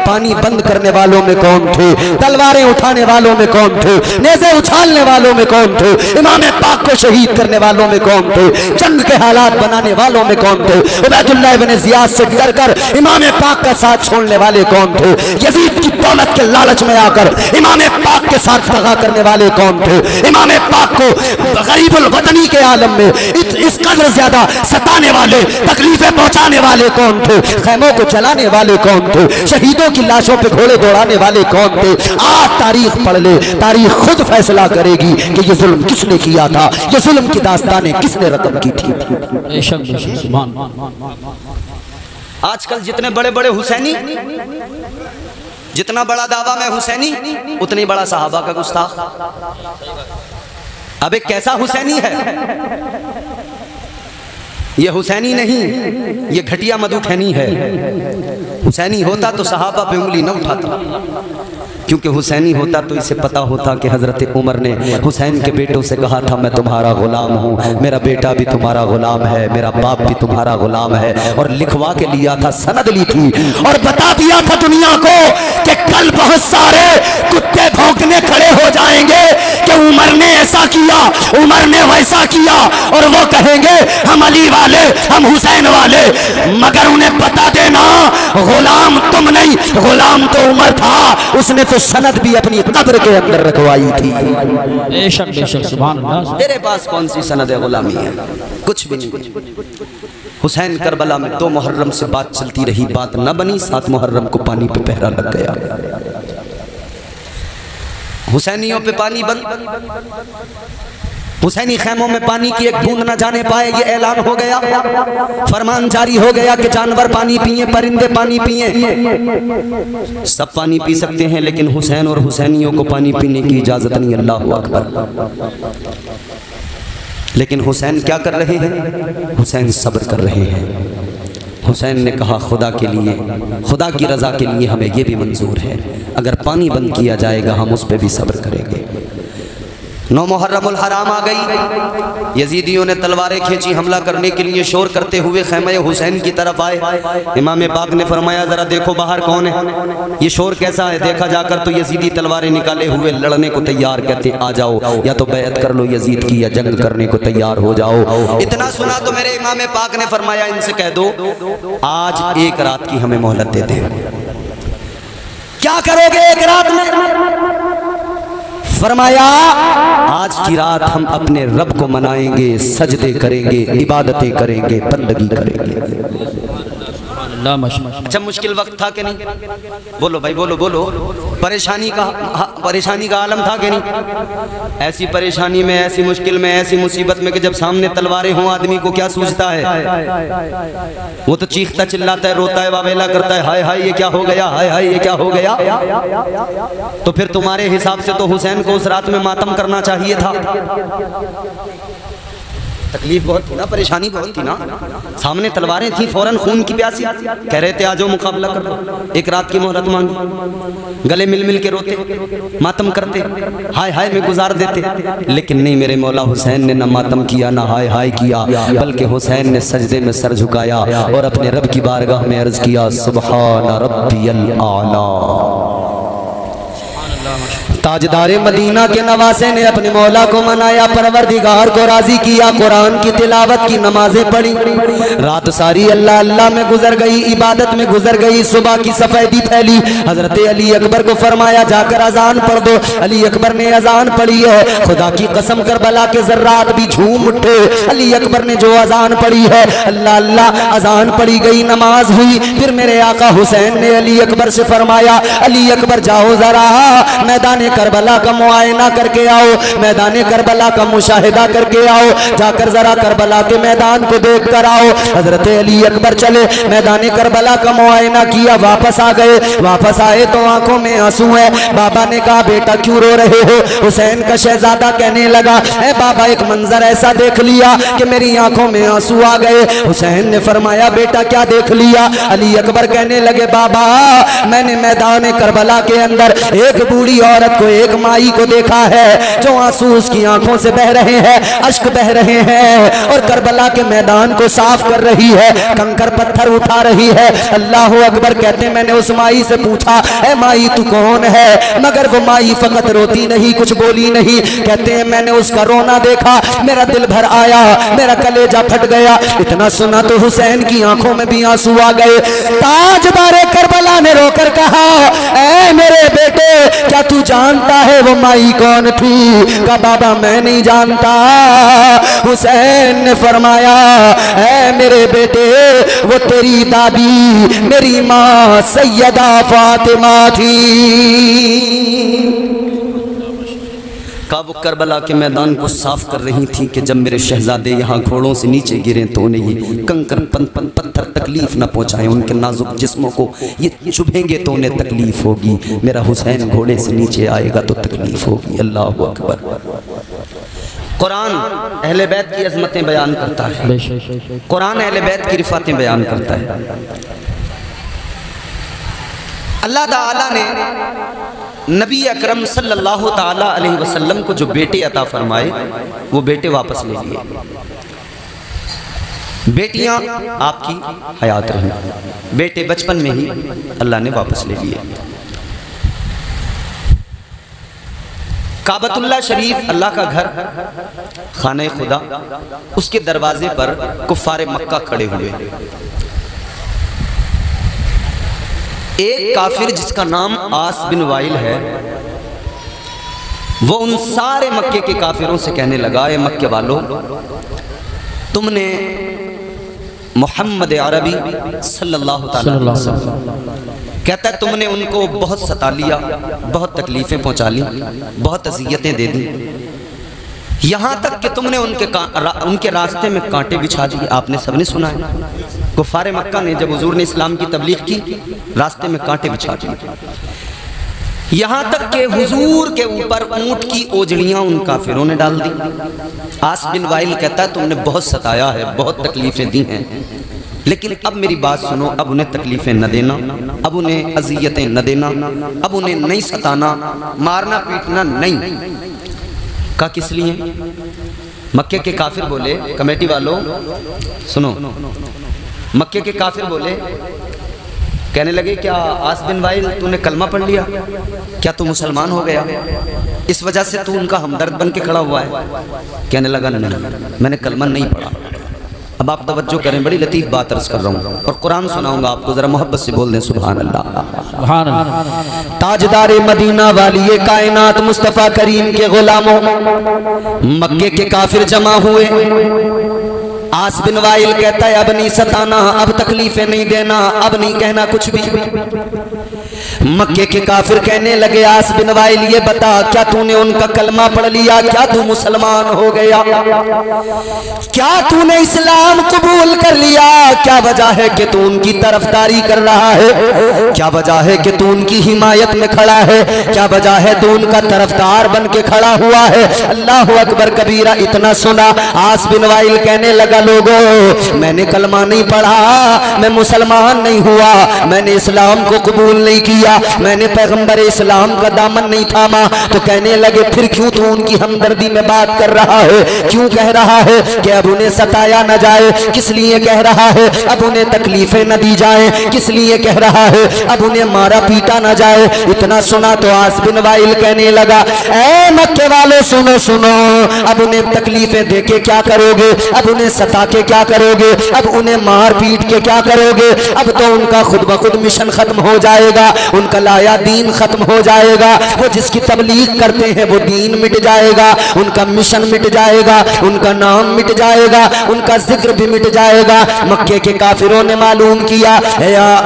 पानी बंद करने वालों में कौन थे, तलवारें उठाने वालों में कौन थे, नेज़े उछालने वालों में कौन थे, इमाम पाक को शहीद करने वालों में कौन थे, जंग के हालात बनाने वालों में कौन थे, उबैदुल्लाह इब्न ज़ियाद से डर कर इमाम पाक का साथ छोड़ने वाले कौन थे, यजीद की दौलत के लालच में आकर इमाम पाक के साथ दगा करने वाले कौन थे, इमाम पाक को गरीबुल वतनी के आलम में इस कदर ज्यादा सताने वाले, तकलीफें पहुंचाने वाले कौन थे, खैमों को जलाने वाले कौन थे, शहीदों की लाशों पे घोड़े दौड़ाने वाले कौन थे। आज तारीख पढ़ ले, तारीख खुद फैसला करेगी कि ये जुल्म किसने किया था, ये जुल्म की दास्तानें किसने रकम की थी। आजकल जितने बड़े बड़े हुसैनी, जितना बड़ा दावा में हुसैनी, उतनी बड़ा सहाबा का गुस्ताख। अब एक कैसा हुसैनी है, ये हुसैनी नहीं, ये घटिया मधुखैनी है। हुसैनी होता तो सहाबा पे उंगली न उठाता, क्योंकि हुसैनी होता तो इसे पता होता कि हजरत उमर ने हुसैन के बेटों से कहा था मैं तुम्हारा गुलाम हूँ, मेरा बेटा भी तुम्हारा गुलाम है, मेरा बाप भी तुम्हारा गुलाम है, और लिखवा के लिया था, सनद ली थी और बता दिया था दुनिया को कि कल बहुत सारे कुत्ते भौंकने खड़े हो जाएंगे कि उमर ने ऐसा किया, उमर ने वैसा किया, और वो कहेंगे हम अली वाले, हम हुसैन वाले, मगर उन्हें बता देना गुलाम तुम नहीं, गुलाम तो उमर था, उसने तो सनद भी अपनी कब्र के अंदर रखवाई थी। बेशक बेशक सुभान अल्लाह। तेरे पास कौन सी सनद गुलामी है, कुछ भी नहीं। हुसैन करबला में 2 मुहर्रम से बात चलती रही, बात न बनी, 7 मुहर्रम को पानी पे पहरा लग गया, हुसैनियों पे पानी बंद, हुसैनी खैमों में पानी की एक बूंद न जाने पाए, ये ऐलान हो गया, फरमान जारी हो गया कि जानवर पानी पिए, परिंदे पानी पिए, सब पानी पी सकते हैं, लेकिन हुसैन और हुसैनियों को पानी पीने की इजाजत नहीं। अल्लाहु अकबर। लेकिन हुसैन क्या कर रहे हैं, हुसैन सब्र कर रहे हैं। हुसैन ने कहा खुदा के लिए, खुदा की रजा के लिए हमें ये भी मंजूर है, अगर पानी बंद किया जाएगा हम उस पर भी सब्र करेंगे। 9 मुहर्रमुल हराम आ गई, यजीदियों ने तलवारें खींची, हमला करने के लिए शोर करते हुए खैमे हुसैन की तरफ आए। इमाम पाक ने फरमाया जरा देखो बाहर कौन है, ये शोर कैसा है। देखा जाकर तो यजीदी तलवारें निकाले हुए लड़ने को तैयार, कहते आ जाओ, या तो बैत कर लो यजीद की, या जंग करने को तैयार हो जाओ। इतना सुना तो मेरे इमाम पाक ने फरमाया इनसे कह दो आज एक रात की हमें मोहलत दे दें। क्या करोगे एक रात में? फरमाया आज की रात हम अपने रब को मनाएंगे, सजदे करेंगे, इबादतें करेंगे, बंदगी करेंगे। अच्छा मुश्किल वक्त था कि नहीं? बोलो भाई बोलो बोलो। परेशानी का आलम था कि नहीं? ऐसी परेशानी में, ऐसी मुश्किल में, ऐसी मुसीबत में कि जब सामने तलवारें हों आदमी को क्या सूझता है? वो तो चीखता चिल्लाता है, रोता है, वावेला करता है, हाय हाय ये क्या हो गया, हाय हाय ये क्या हो गया। तो फिर तुम्हारे हिसाब से तो हुसैन को उस रात में मातम करना चाहिए था। तकलीफ बहुत थी ना, परेशानी बहुत थी ना, सामने तलवारें थी, फौरन खून की प्यासी, कह रहे थे आ जाओ मुकाबला कर लो। एक रात की मोहलत मांगी, गले मिल मिल के रोते, मातम करते, हाय हाय में गुजार देते, लेकिन नहीं, मेरे मौला हुसैन ने न मातम किया न हाय हाय किया, बल्कि हुसैन ने सजदे में सर झुकाया और अपने रब की बारगाह में अर्ज किया सुब्हान रब्बियल आला। ताजदारे मदीना के नवासे ने अपने मौला को मनाया, परवरदिगार को राजी किया, कुरान की तिलावत की, नमाजें पढ़ी, रात सारी अल्लाह अल्लाह में गुजर गई, इबादत में गुजर गई। सुबह की सफेदी फैली, हजरत अली अकबर को फरमाया जाकर अजान पढ़ दो। अली अकबर ने अजान पढ़ी है, खुदा की कसम करबला के जर्रात भी झूम उठे। अली अकबर ने जो अजान पढ़ी है, अल्लाह अल्लाह अजान पढ़ी गई, नमाज हुई। फिर मेरे आका हुसैन ने अली अकबर से फरमाया अली अकबर जाओ जरा मैदान करबला का मुआयना करके आओ, मैदान करबला का मुशाहिदा करके आओ, जाकर जरा करबला के मैदान को देख कर आओ। हजरत अली अकबर चले, मैदान करबला का मुआयना किया, वापस आ गए। वापस आए तो आंखों में आंसू है। बाबा ने कहा बेटा क्यों रो रहे हो? हुसैन का शहजादा कहने लगा ए बाबा एक मंजर ऐसा देख लिया कि मेरी आंखों में आंसू आ गए। हुसैन ने फरमाया बेटा क्या देख लिया? अली अकबर कहने लगे बाबा मैंने मैदान करबला के अंदर एक बूढ़ी औरत को एक माई को देखा है जो आंसू उसकी आंखों से बह रहे हैं, अश्क बह रहे हैं, और करबला के मैदान को साफ कर रही है, कंकर पत्थर उठा रही है। अल्लाह अकबर। कहते मैंने उस माई से पूछा, ए माई तू कौन है? मगर वो माई फकत रोती नहीं, कुछ बोली नहीं। कहते हैं मैंने उसका रोना देखा, मेरा दिल भर आया, मेरा कलेजा फट गया। इतना सुना तो हुसैन की आंखों में भी आंसू आ गए। ताजदारे करबला ने रोकर कहा, ऐ मेरे बेटे क्या तू जानता है वो माई कौन थी? कहा बाबा मैं नहीं जानता। हुसैन ने फरमाया, ऐ मेरे बेटे वो तेरी दादी मेरी माँ सैयदा फातिमा थी। का वो करबला के मैदान को साफ कर रही थी कि जब मेरे शहजादे यहाँ घोड़ों से नीचे गिरे तो उन्हें ये कंकर पत्थर तकलीफ ना पहुँचाए, उनके नाजुक जिस्मों को ये चुभेंगे तो उन्हें तकलीफ होगी। मेरा हुसैन घोड़े से नीचे आएगा तो तकलीफ होगी। अल्लाह अकबर। कुरान अहले बैत की अजमतें बयान करता है, कुरान अहले बैत की रिफातें बयान करता है। अल्लाह ताला ने नबी अकरम सल्लल्लाहु ताला अलैहि वसल्लम को जो बेटे अता फरमाए वो बेटे वापस ले लिए। बेटियां आपकी हयात रही, बेटे बचपन में ही अल्लाह ने वापस ले लिए। काबतुल्लाह शरीफ अल्लाह का घर, खाने खुदा, उसके दरवाजे पर कुफ्फारे मक्का खड़े हुए। एक काफिर जिसका नाम आस बिन वाइल है, वो उन सारे मक्के के काफिरों से कहने लगा, ए मक्के वालों, तुमने मोहम्मद अरबी सल्लल्लाहु अलैहि वसल्लम, कहता है तुमने उनको बहुत सता लिया, बहुत तकलीफें पहुंचा ली, बहुत अज़ियतें दे दी, यहाँ तक कि तुमने उनके रास्ते में कांटे बिछा दिए। आपने सबने सुना है कुफारे मक्का ने जब हुजूर ने इस्लाम की तबलीग की, रास्ते में कांटे बिछा दिए, यहाँ तक कि हुजूर के ऊपर ऊंट की ओजड़ियां उन काफिरों ने डाल दी। आस बिन वाइल कहता है तुमने बहुत सताया है, बहुत तकलीफें दी हैं, लेकिन अब मेरी बात सुनो, अब उन्हें तकलीफें न देना, अब उन्हें अजियतें न देना, अब उन्हें नहीं सताना, मारना पीटना नहीं। का किस लिए? मक्के के काफिर बोले, कमेटी वालों सुनो, मक्के के काफिर बोले, कहने लगे क्या आस बिन वाइल तूने कलमा पढ़ लिया? क्या तू मुसलमान हो गया? इस वजह से तू उनका हमदर्द बन के खड़ा हुआ है? कहने लगा नहीं, मैंने कलमा नहीं पढ़ा। अब आप तवज्जो करें, बड़ी लतीफ बात अर्ज कर रहा हूँ और कुरान सुनाऊंगा आपको, जरा मोहब्बत से बोल दें सुभान अल्लाह। ताजदारे मदीना वाली ये कायनात मुस्तफ़ा करीम के गुलामों, मक्के के काफिर जमा हुए। आस बिन वाइल कहता है अब नहीं सताना, अब तकलीफें नहीं देना, अब नहीं कहना कुछ भी। मक्के के काफिर कहने लगे आस बिन वाइल ये बता, क्या तूने उनका कलमा पढ़ लिया? क्या तू मुसलमान हो गया? क्या तूने इस्लाम कबूल कर लिया? क्या वजह है कि तू उनकी तरफदारी कर रहा है? क्या वजह है कि तू उनकी हिमायत में खड़ा है? क्या वजह है तू उनका तरफदार बन के खड़ा हुआ है? अल्लाह अकबर कबीरा। इतना सुना आस बिन वाइल कहने लगा लोगों, मैंने कलमा नहीं पढ़ा, मैं मुसलमान नहीं हुआ, मैंने इस्लाम को कबूल नहीं किया, मैंने पैगंबर इस्लाम का दामन नहीं थामा। तो कहने लगे फिर क्यों तू उनकी हमदर्दी में बात कर रहा है? क्यों कह रहा है कि अब उन्हें सताया न जाए? किस लिए कह रहा है अब उन्हें तकलीफें न दी जाए? किस लिए कह रहा है अब उन्हें मारा पीटा न जाए? इतना सुना तो आस बिन वाइल कहने लगा, ऐ मक्के वाले सुनो सुनो, अब उन्हें तकलीफें दे के क्या करोगे? अब उन्हें सता के क्या करोगे? अब उन्हें मार पीट के क्या करोगे? अब तो उनका खुद ब खुद मिशन खत्म हो जाएगा, उनका लाया दीन खत्म हो जाएगा। वो जिसकी तबलीग करते हैं वो दीन मिट जाएगा, उनका मिशन मिट जाएगा, उनका नाम मिट जाएगा, उनका जिक्र भी मिट जाएगा। मक्के के काफिरों ने मालूम किया,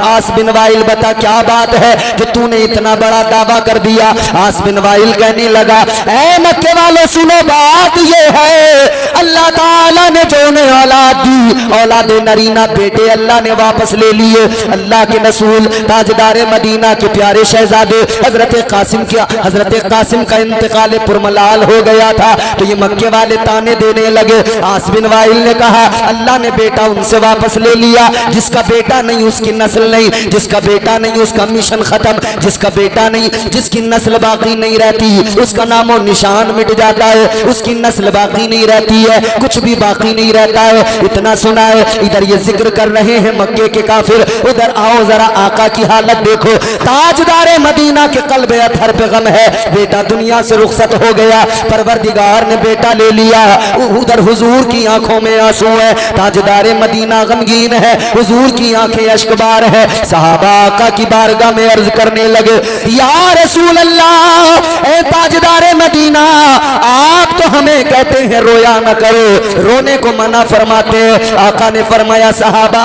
आस बिन वाइल बता क्या बात है जो तूने इतना बड़ा दावा कर दिया? आस बिन वाइल कहने लगा, ऐ मक्के वालों सुनो, बात ये है अल्लाह ताला ने जो उन्हें औलाद दी, औलाद नरीना बेटे अल्लाह ने वापस ले लिए। अल्लाह के रसूल ताजदार मदीना के प्यारे शहजादे हजरत कासिम का इंतकाल पुरमलाल हो गया था, तो ये मक्के वाले ताने देने लगे। आस बिन वाइल ने कहा अल्लाह ने बेटा उनसे वापस ले लिया, जिसका बेटा नहीं उसकी नस्ल नहीं, जिसका बेटा नहीं उसका मिशन खत्म, जिसका बेटा नहीं जिसकी नस्ल बाकी नहीं रहती, उसका नामो निशान मिट जाता है, उसकी नस्ल बाकी नहीं रहती है, कुछ भी बाकी नहीं रहता है। इतना सुना है, इधर ये जिक्र कर रहे हैं मक्के के काफिर, उधर आओ जरा आका की हालत देखो। ताजदार मदीना के कल्बे अथर पे गम है, बेटा दुनिया से रुखसत हो गया, परवरदिगार ने बेटा ले लिया। उधर हुजूर की आंखों में आंसू है, ताजदार मदीना गमगीन है, हुजूर की आंखें अश्कबार है। सहाबा आका की बारगाह में अर्ज करने लगे, या रसूल अल्लाह, ए ताजदार मदीना, आप तो हमें कहते हैं रोया न करो, रोने को मना फरमाते हैं। आका ने फरमाया सहाबा,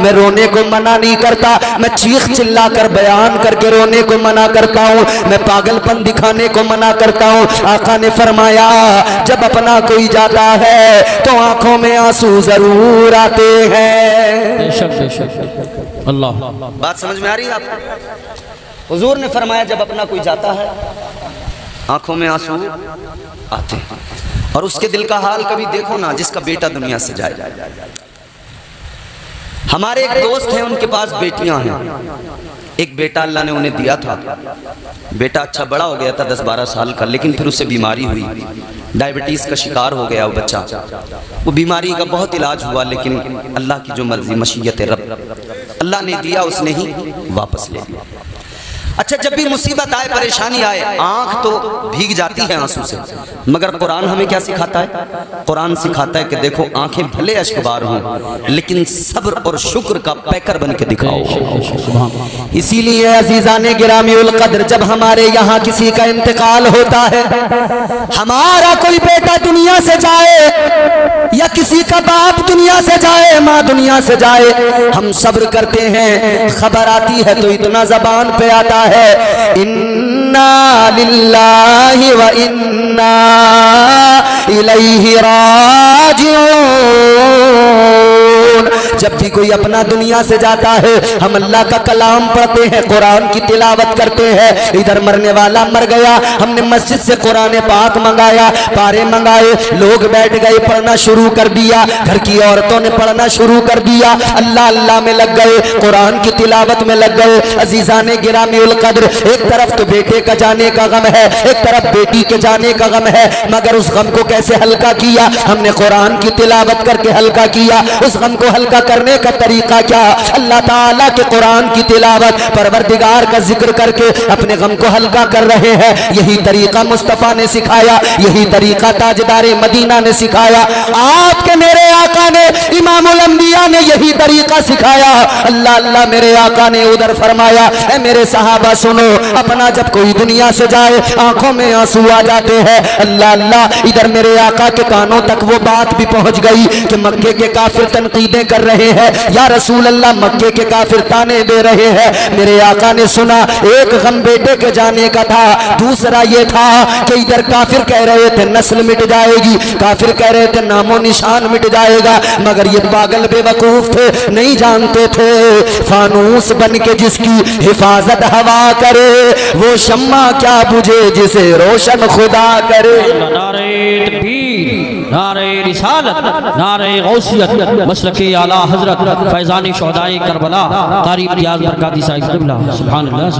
मैं रोने को मना नहीं करता, मैं चीख चिल्ला कर बयान करके रोने को मना करता हूँ, मैं पागलपन दिखाने को मना करता हूँ। आका ने फरमाया जब अपना कोई जाता है तो आंखों में आंसू जरूर आते हैं। बेशक बेशक अल्लाह। बात समझ में आ रही है आपको? हुजूर ने फरमाया जब अपना कोई जाता है आंखों में आंसू आते हैं। और उसके दिल का हाल कभी देखो ना जिसका बेटा दुनिया से जाए। हमारे एक दोस्त हैं, उनके पास बेटियां हैं, एक बेटा अल्लाह ने उन्हें दिया था, बेटा अच्छा बड़ा हो गया था 10-12 साल का, लेकिन फिर उससे बीमारी हुई, डायबिटीज का शिकार हो गया वो बच्चा। वो बीमारी का बहुत इलाज हुआ, लेकिन अल्लाह की जो मर्जी मशीयत रब, अल्लाह ने दिया उसने ही वापस ले लिया। अच्छा, जब भी मुसीबत आए परेशानी आए आंख तो भीग जाती है आंसू से, मगर कुरान हमें क्या सिखाता है? कुरान सिखाता है कि देखो आंखें भले अश्कबार हों लेकिन सब्र और शुक्र का पैकर बन के दिखाओ। इसीलिए अजीजाने गिरामी उल कद्र, जब हमारे यहाँ किसी का इंतकाल होता है, हमारा कोई बेटा दुनिया से जाए या किसी का बाप दुनिया से जाए, माँ दुनिया से जाए, हम सब्र करते हैं। खबर आती है तो इतना जबान पे आता है इन्ना लिल्लाहि व इन्ना इलैहि राजिऊन। जब भी कोई अपना दुनिया से जाता है हम अल्लाह का कलाम पढ़ते हैं, कुरान की तिलावत करते हैं। इधर मरने वाला मर गया, हमने मस्जिद से कुरान पाक मंगाया, पारे मंगाए, लोग बैठ गए, पढ़ना शुरू कर दिया, घर की औरतों ने पढ़ना शुरू कर दिया, अल्लाह अल्लाह में लग गए, कुरान की तिलावत में लग गए। अजीजाने गिरामी उल कद्र, एक तरफ तो बेटे का जाने का गम है, एक तरफ बेटी के जाने का गम है, मगर उस गम को कैसे हल्का किया? हमने कुरान की तिलावत करके हल्का किया। उस गम को हल्का करने का तरीका क्या? अल्लाह ताला के कुरान की तिलावत, परवरदिगार का जिक्र करके अपने गम को हल्का कर रहे हैं। यही तरीका मुस्तफ़ा ने सिखाया, यही तरीका ताजदारे मदीना ने सिखाया, आपके मेरे आका ने, इमामुल अंबिया ने यही तरीका सिखाया। अल्लाह अल्लाह मेरे आका ने उधर फरमाया, ऐ मेरे सहाबा सुनो, अपना जब कोई दुनिया से जाए आंखों में आंसू आ जाते हैं। अल्लाह अल्लाह, इधर मेरे आका के कानों तक वो बात भी पहुंच गई कि मक्के के काफिर तनकीदें कर रहे हैं, या रसूल अल्लाह मक्के के काफिर ताने दे रहे हैं। मेरे आका ने सुना, एक गम बेटे के जाने का था, दूसरा ये था कि इधर काफिर कह रहे थे नस्ल मिट जाएगी, काफिर कह रहे थे नामो निशान मिट जाएगा, मगर ये पागल बेवकूफ थे, नहीं जानते थे फानूस बन के जिसकी हिफाजत हवा करे वो शम्मा क्या बुझे जिसे रोशन खुदा करे। नारे तकबीर, नारे रिसालत, नारे गौसियत, मसलके आला हजरत फैजानी शोहदाए करबला कारी इम्तियाज बरकाती साहिब क़िबला सुभान अल्लाह।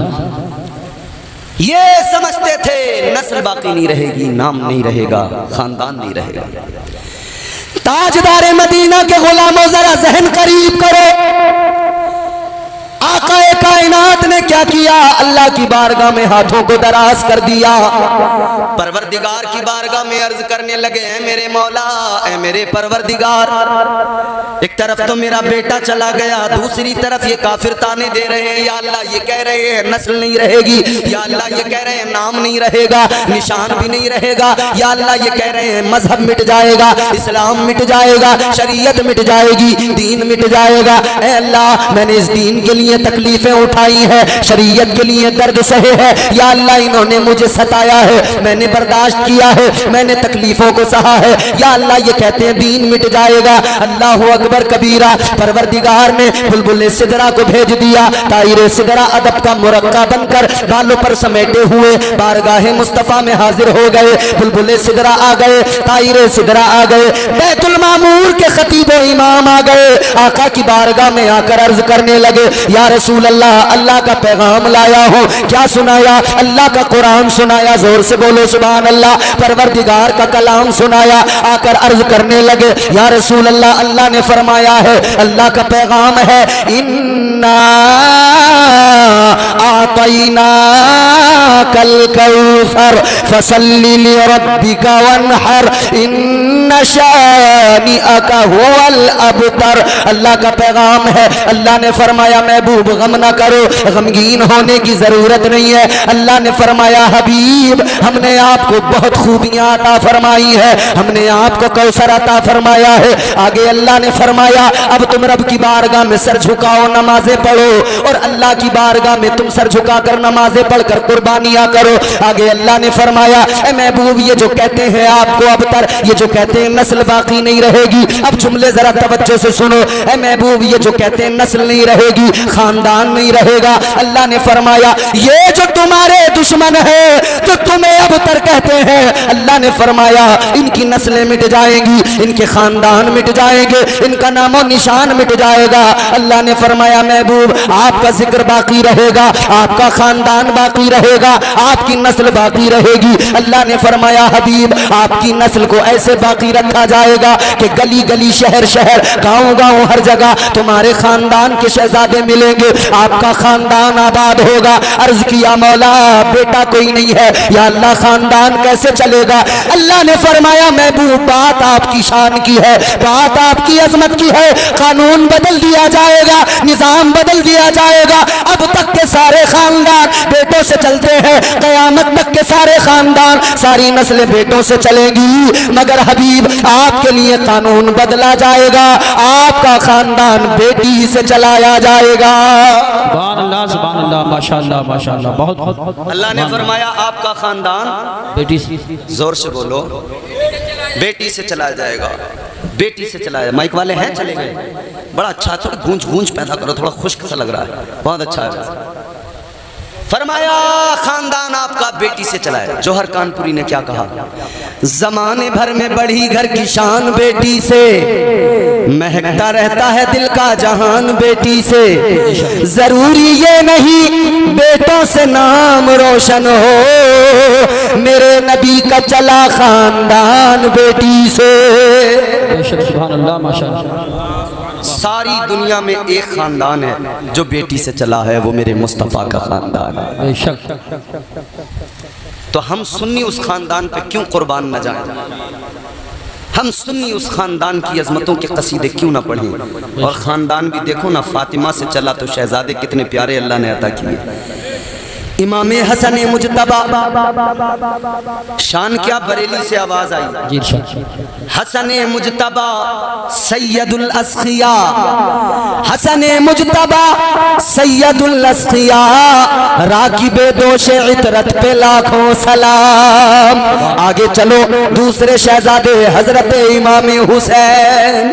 ये समझते थे नस्ल बाकी नहीं रहेगी, नाम नहीं रहेगा, खानदान नहीं रहेगा। ताजदारे मदीना के गुलामों जरा जहन करीब करो, आकाए कायनात ने क्या किया? अल्लाह की बारगाह में हाथों को दराज कर दिया, परवरदिगार की बारगाह में अर्ज करने लगे, ऐ मेरे मौला, ऐ मेरे परवरदिगार, एक तरफ तो मेरा बेटा चला गया, दूसरी तरफ ये काफिर ताने दे रहे हैं, या अल्लाह ये कह रहे हैं नस्ल नहीं रहेगी, या अल्लाह ये कह रहे हैं नाम नहीं रहेगा, निशान भी नहीं रहेगा, या अल्लाह ये कह रहे हैं मजहब मिट जाएगा, इस्लाम मिट जाएगा, शरीयत मिट जाएगी, दीन मिट जाएगा। ऐ अल्लाह, मैंने इस दीन के लिए तकलीफें उठाई है, शरीयत के लिए दर्द सहे है। या अल्लाह इन्होंने मुझे सताया है, मैंने बर्दाश्त किया है, मैंने तकलीफों को सहा है। या अल्लाह ये कहते हैं दीन मिट जाएगा। अल्लाह अकबर कबीरा। परवरदिगार ने बुलबुल सिदरा को भेज दिया। ताइर सिदरा अदब का मुरक्का बनकर बालों पर समेटे हुए बारगाहे मुस्तफ़ा में हाजिर हो गए। बुलबुल सिदरा आ गए, ताइर सिदरा आ गए, बैतुल मामूर के खतीब इमाम आ गए। आका की बारगाह में आकर अर्ज करने लगे, या रसूल अल्लाह, अल्लाह का पैगाम लाया हूँ। क्या सुनाया? अल्लाह का कुरान सुनाया। जोर से बोलो सुभान अल्लाह। परवरदिगार का कलाम सुनाया। आकर अर्ज करने लगे, या रसूल अल्लाह, अल्लाह ने फरमाया है, अल्लाह का पैगाम है, इन्ना आतैना कल कौसर फसल्ली लिरब्बिका वन्हर इन्ना शानिअका हुवल अबतर। अल्लाह का पैगाम है। अल्लाह ने फरमाया महबूब गम ना करो, गमगीन होने की जरूरत नहीं है। अल्लाह ने फरमाया हबीब, हमने आपको बहुत खूबियां अता फरमाई है, हमने आपको कौसर अता फरमाया है। आगे अल्लाह ने फरमाया अब तुम रब की बारगाह में सर झुकाओ, नमाजें पढ़ो, और अल्लाह की बारगाह में तुम सर झुकाकर नमाजें पढ़कर कुर्बानियां करो। आगे अल्लाह ने फरमाया ए महबूब, ये जो कहते हैं आपको अबतर, ये जो कहते हैं नस्ल बाकी नहीं रहेगी, अब जुमले जरा तवज्जो से सुनो। ए महबूब, ये जो कहते हैं नस्ल नहीं रहेगी, खानदान नहीं रहेगा, अल्लाह ने फरमाया ये जो तुम्हारे दुश्मन है तो तुम्हें अबतर कहते हैं, अल्लाह ने फरमाया इनकी नस्लें मिट जाएंगी, इनके खानदान मिट जाएंगे, इनका नामो निशान मिट जाएगा। अल्लाह ने फरमाया महबूब, आपका जिक्र बाकी रहेगा, आपका खानदान बाकी रहेगा, आपकी नस्ल बाकी रहेगी। अल्लाह ने फरमाया हबीब, आपकी नस्ल को ऐसे बाकी रखा जाएगा कि गली गली, शहर शहर, गांव गांव, हर जगह तुम्हारे खानदान के शहजादे मिलेंगे, आपका खानदान आबाद होगा। अर्ज किया मौला, बेटा कोई नहीं है, या अल्लाह खानदान कैसे चलेगा? अल्लाह ने फरमाया महबूब, बात आपकी शान की है, बात आपकी अजमत की है, कानून बदल दिया जाएगा, निजाम बदल दिया जाएगा। अब तक के सारे खानदान बेटों से चलते हैं, कयामत तक के सारे खानदान, सारी नस्लें बेटों से चलेंगी, मगर हबीब आपके लिए कानून बदला जाएगा, आपका खानदान बेटी से चलाया जाएगा। सुभान अल्लाह, माशाअल्लाह, माशाअल्लाह। बहुत अल्लाह ने फरमाया आपका खानदान बेटी जोर से बोलो, बेटी से चलाया जाएगा, बेटी से चलाया। माइक वाले हैं, चले गए, बड़ा अच्छा, थोड़ा गूंज गूंज पैदा करो, थोड़ा खुश्क सा लग रहा है, बहुत अच्छा है। फरमाया खानदान आपका बेटी से चलाया। जौहर कानपुरी ने क्या कहा? जमाने भर में बढ़ी घर की शान बेटी से, महकता रहता है दिल का जहान बेटी से। जरूरी ये नहीं बेटों से नाम रोशन हो, मेरे नबी का चला खानदान बेटी से। सुभान अल्लाह, माशाअल्लाह। सारी दुनिया में एक खानदान है जो बेटी से चला है, वो मेरे मुस्तफ़ा का खानदान है। तो हम सुन्नी उस खानदान पे क्यों कुर्बान न जाएं? हम सुन्नी उस खानदान की अजमतों के कसीदे क्यों ना पढ़ें? और खानदान भी देखो ना, फातिमा से चला तो शहजादे कितने प्यारे अल्लाह ने अता किए। इमाम हसन मुजतबा, शान क्या बरेली से आवाज आई, हसन मुजतबा सैयदुल अस्खिया, हसन मुजतबा सैयदुल अस्खिया, राकिबे दोषे इतरत पे लाखों सलाम। आगे चलो, दूसरे शहजादे हजरत इमाम हुसैन,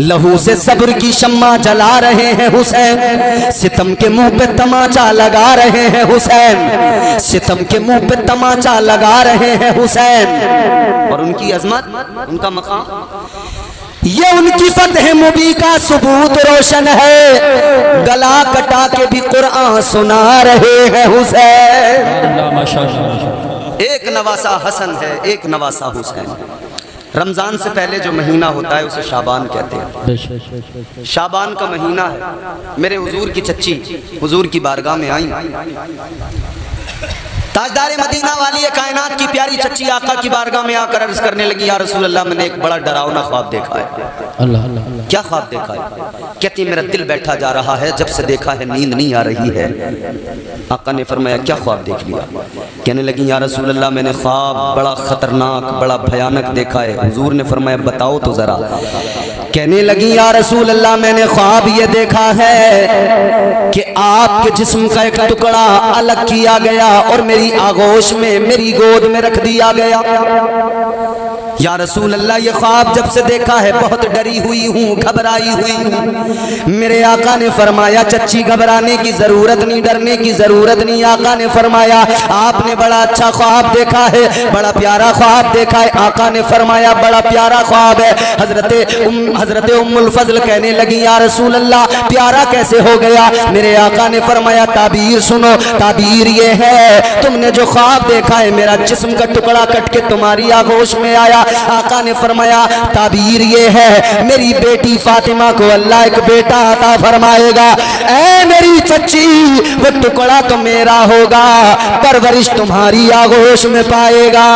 लहू से सब्र की शम्मा जला रहे हैं हुसैन, सितम के मुंह पे तमाचा लगा रहे हैं हुसैन, सितम के मुंह पे तमाचा लगा रहे हैं हुसैन। और उनकी अजमत, उनका मकाम, ये उनकी फतह मुबी का सबूत रोशन है, गला कटा के भी कुरान सुना रहे हैं हुसैन। एक नवासा हसन है, एक नवासा हुसैन। रमजान से पहले जो महीना होता है उसे शाबान कहते हैं। शाबान का महीना है। मेरे हुजूर की चच्ची हुजूर की बारगाह में आई, ताजदार मदीना वाली कायनात की प्यारी चच्ची आका की बारगाह में आकर अर्ज करने लगी, या रसूल अल्लाह, मैंने एक बड़ा डरावना ख्वाब देखा है। अल्लाह अल्लाह। क्या ख्वाब देखा है? कहती मेरा दिल बैठा जा रहा है, जब से देखा है नींद नहीं आ रही है। आका ने फरमाया क्या ख्वाब देख लिया? कहने लगी या रसूल अल्लाह, मैंने ख्वाब बड़ा खतरनाक, बड़ा भयानक देखा है। हुजूर ने फरमाया बताओ तो जरा। कहने लगी या रसूल अल्लाह मैंने ख्वाब ये देखा है कि आपके जिस्म का एक टुकड़ा अलग किया गया और मेरी आगोश में मेरी गोद में रख दिया गया। या रसूल अल्लाह ये ख्वाब जब से देखा है बहुत डरी हुई हूँ, घबराई हुई हूँ। मेरे आका ने फरमाया चच्ची घबराने की जरूरत नहीं, डरने की जरूरत नहीं। आका ने फरमाया आपने बड़ा अच्छा ख्वाब देखा है, बड़ा प्यारा ख्वाब देखा है। आका ने फरमाया बड़ा प्यारा ख्वाब है। हजरत उम्मुल फजल कहने लगी या रसूल अल्लाह प्यारा कैसे हो गया? मेरे आका ने फरमाया ताबीर सुनो, ताबीर ये है तुमने जो ख्वाब देखा है मेरा जिस्म का टुकड़ा कट के तुम्हारी आगोश में आया। आका ने फरमाया ताबीर ये है मेरी बेटी फातिमा को अल्लाह एक बेटा अता फरमाएगा। ऐ मेरी चच्ची वो टुकड़ा तो मेरा होगा, परवरिश तुम्हारी आगोश में पाएगा।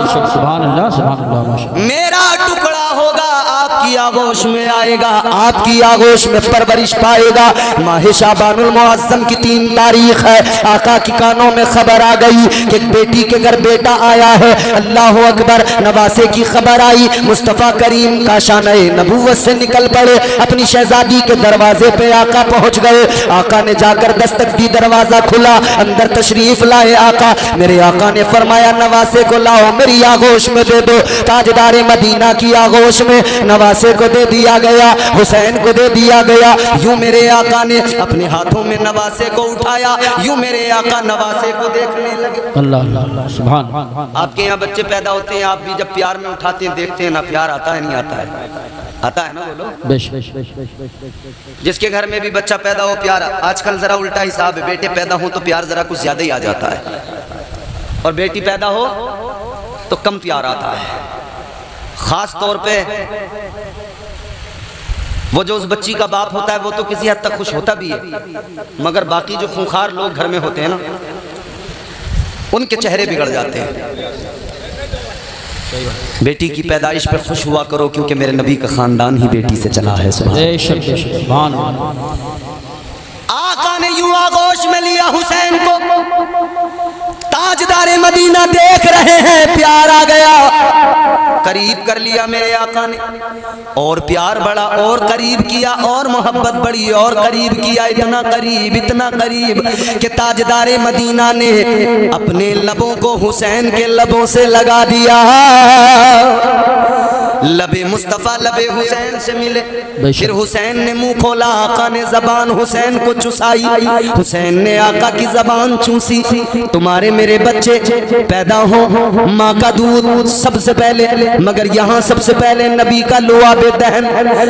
सुभान अल्लाह, सुभान अल्लाह। मेरा टुकड़ा होगा आपकी आगोश में आएगा, आपकी आगोश में परवरिश पाएगा। माह शाबानुल मुअज्जम की 3 तारीख है। आका की कानों में खबर आ गई कि बेटी के घर बेटा आया है। अल्लाह अकबर। नवासे की खबर आई, मुस्तफ़ा करीम का शान-ए नबूवत से निकल पड़े, अपनी शहजादी के दरवाजे पे आका पहुंच गए। आका ने जाकर दस्तक दी, दरवाजा खुला, अंदर तशरीफ लाए आका। मेरे आका ने फरमाया नवासे को लाओ मेरी आगोश में दे दो। ताजदारे मदीना की आगोश में नवासे को दे दिया गया, हुसैन को दे दिया गया। यूं मेरे आका ने अपने हाथों में नवासे को उठाया, यूं मेरे आका नवासे को देखने लगे। अल्लाह अल्लाह सुभान। आपके यहाँ बच्चे पैदा होते हैं, आप भी जब प्यार में उठाते हैं देखते हैं ना, प्यार आता है नहीं आता है? आता है ना, बोलो। जिसके घर में भी बच्चा पैदा हो प्यार। आजकल जरा उल्टा हिसाब है, बेटे पैदा हो तो प्यार जरा कुछ ज्यादा ही आ जाता है और बेटी पैदा हो तो कम प्यार आता है। खास तौर पे वो जो उस बच्ची का बाप होता है वो तो किसी हद तक खुश होता भी है, मगर बाकी जो खूंखार लोग घर में होते हैं ना उनके चेहरे बिगड़ जाते हैं। बेटी की पैदाइश पे खुश हुआ करो क्योंकि मेरे नबी का खानदान ही बेटी से चला है। सुभान। आका ने यूं आगोश में लिया हुसैन को, ताजदारे मदीना देख रहे हैं, प्यार आ गया, करीब कर लिया मेरे आका ने और प्यार बढ़ा और करीब किया और मोहब्बत बढ़ी और करीब किया, इतना करीब कि ताजदारे मदीना ने अपने लबों को हुसैन के लबों से लगा दिया। लबे मुस्तफ़ा लबे हुसैन से मिले, फिर हुसैन ने मुंह खोला, आका ने जबान हुसैन को चुसाई, हुसैन ने आका की जबान चूसी। तुम्हारे मेरे बच्चे पैदा हो माँ का दूध सबसे पहले, मगर यहाँ सबसे पहले नबी का लुआबे दहन,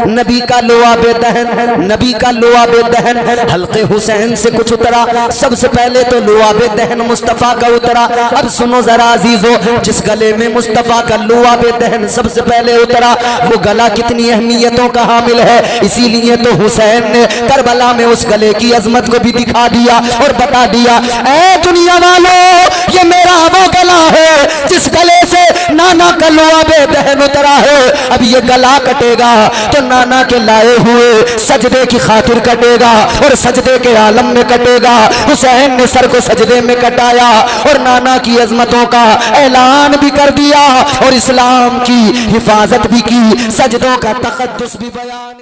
नबी का लुआबे दहन, नबी का लुआबे दहन हल्के हुसैन से कुछ उतरा। सबसे पहले तो लुआबे दहन मुस्तफ़ा का उतरा। अब सुनो जरा अजीजो, जिस गले में मुस्तफ़ा का लुआबे दहन सबसे पहले उतरा वो गला कितनी अहमियतों का हामिल है। इसीलिए तो हुसैन ने करबला में उस गले की अजमत को भी दिखा दिया और बता दिया, ऐ दुनिया वालों ये मेरा वो गला है जिस गले से नाना का लुआबे दहन उतरा है। अब ये गला कटेगा तो नाना के लाए हुए सजदे की खातिर कटेगा और सजदे के आलम में कटेगा। हुसैन ने सर को सजदे में कटाया और नाना की अजमतों का ऐलान भी कर दिया और इस्लाम की हिफाजत भी की, सजदों का तक़द्दुस भी बयान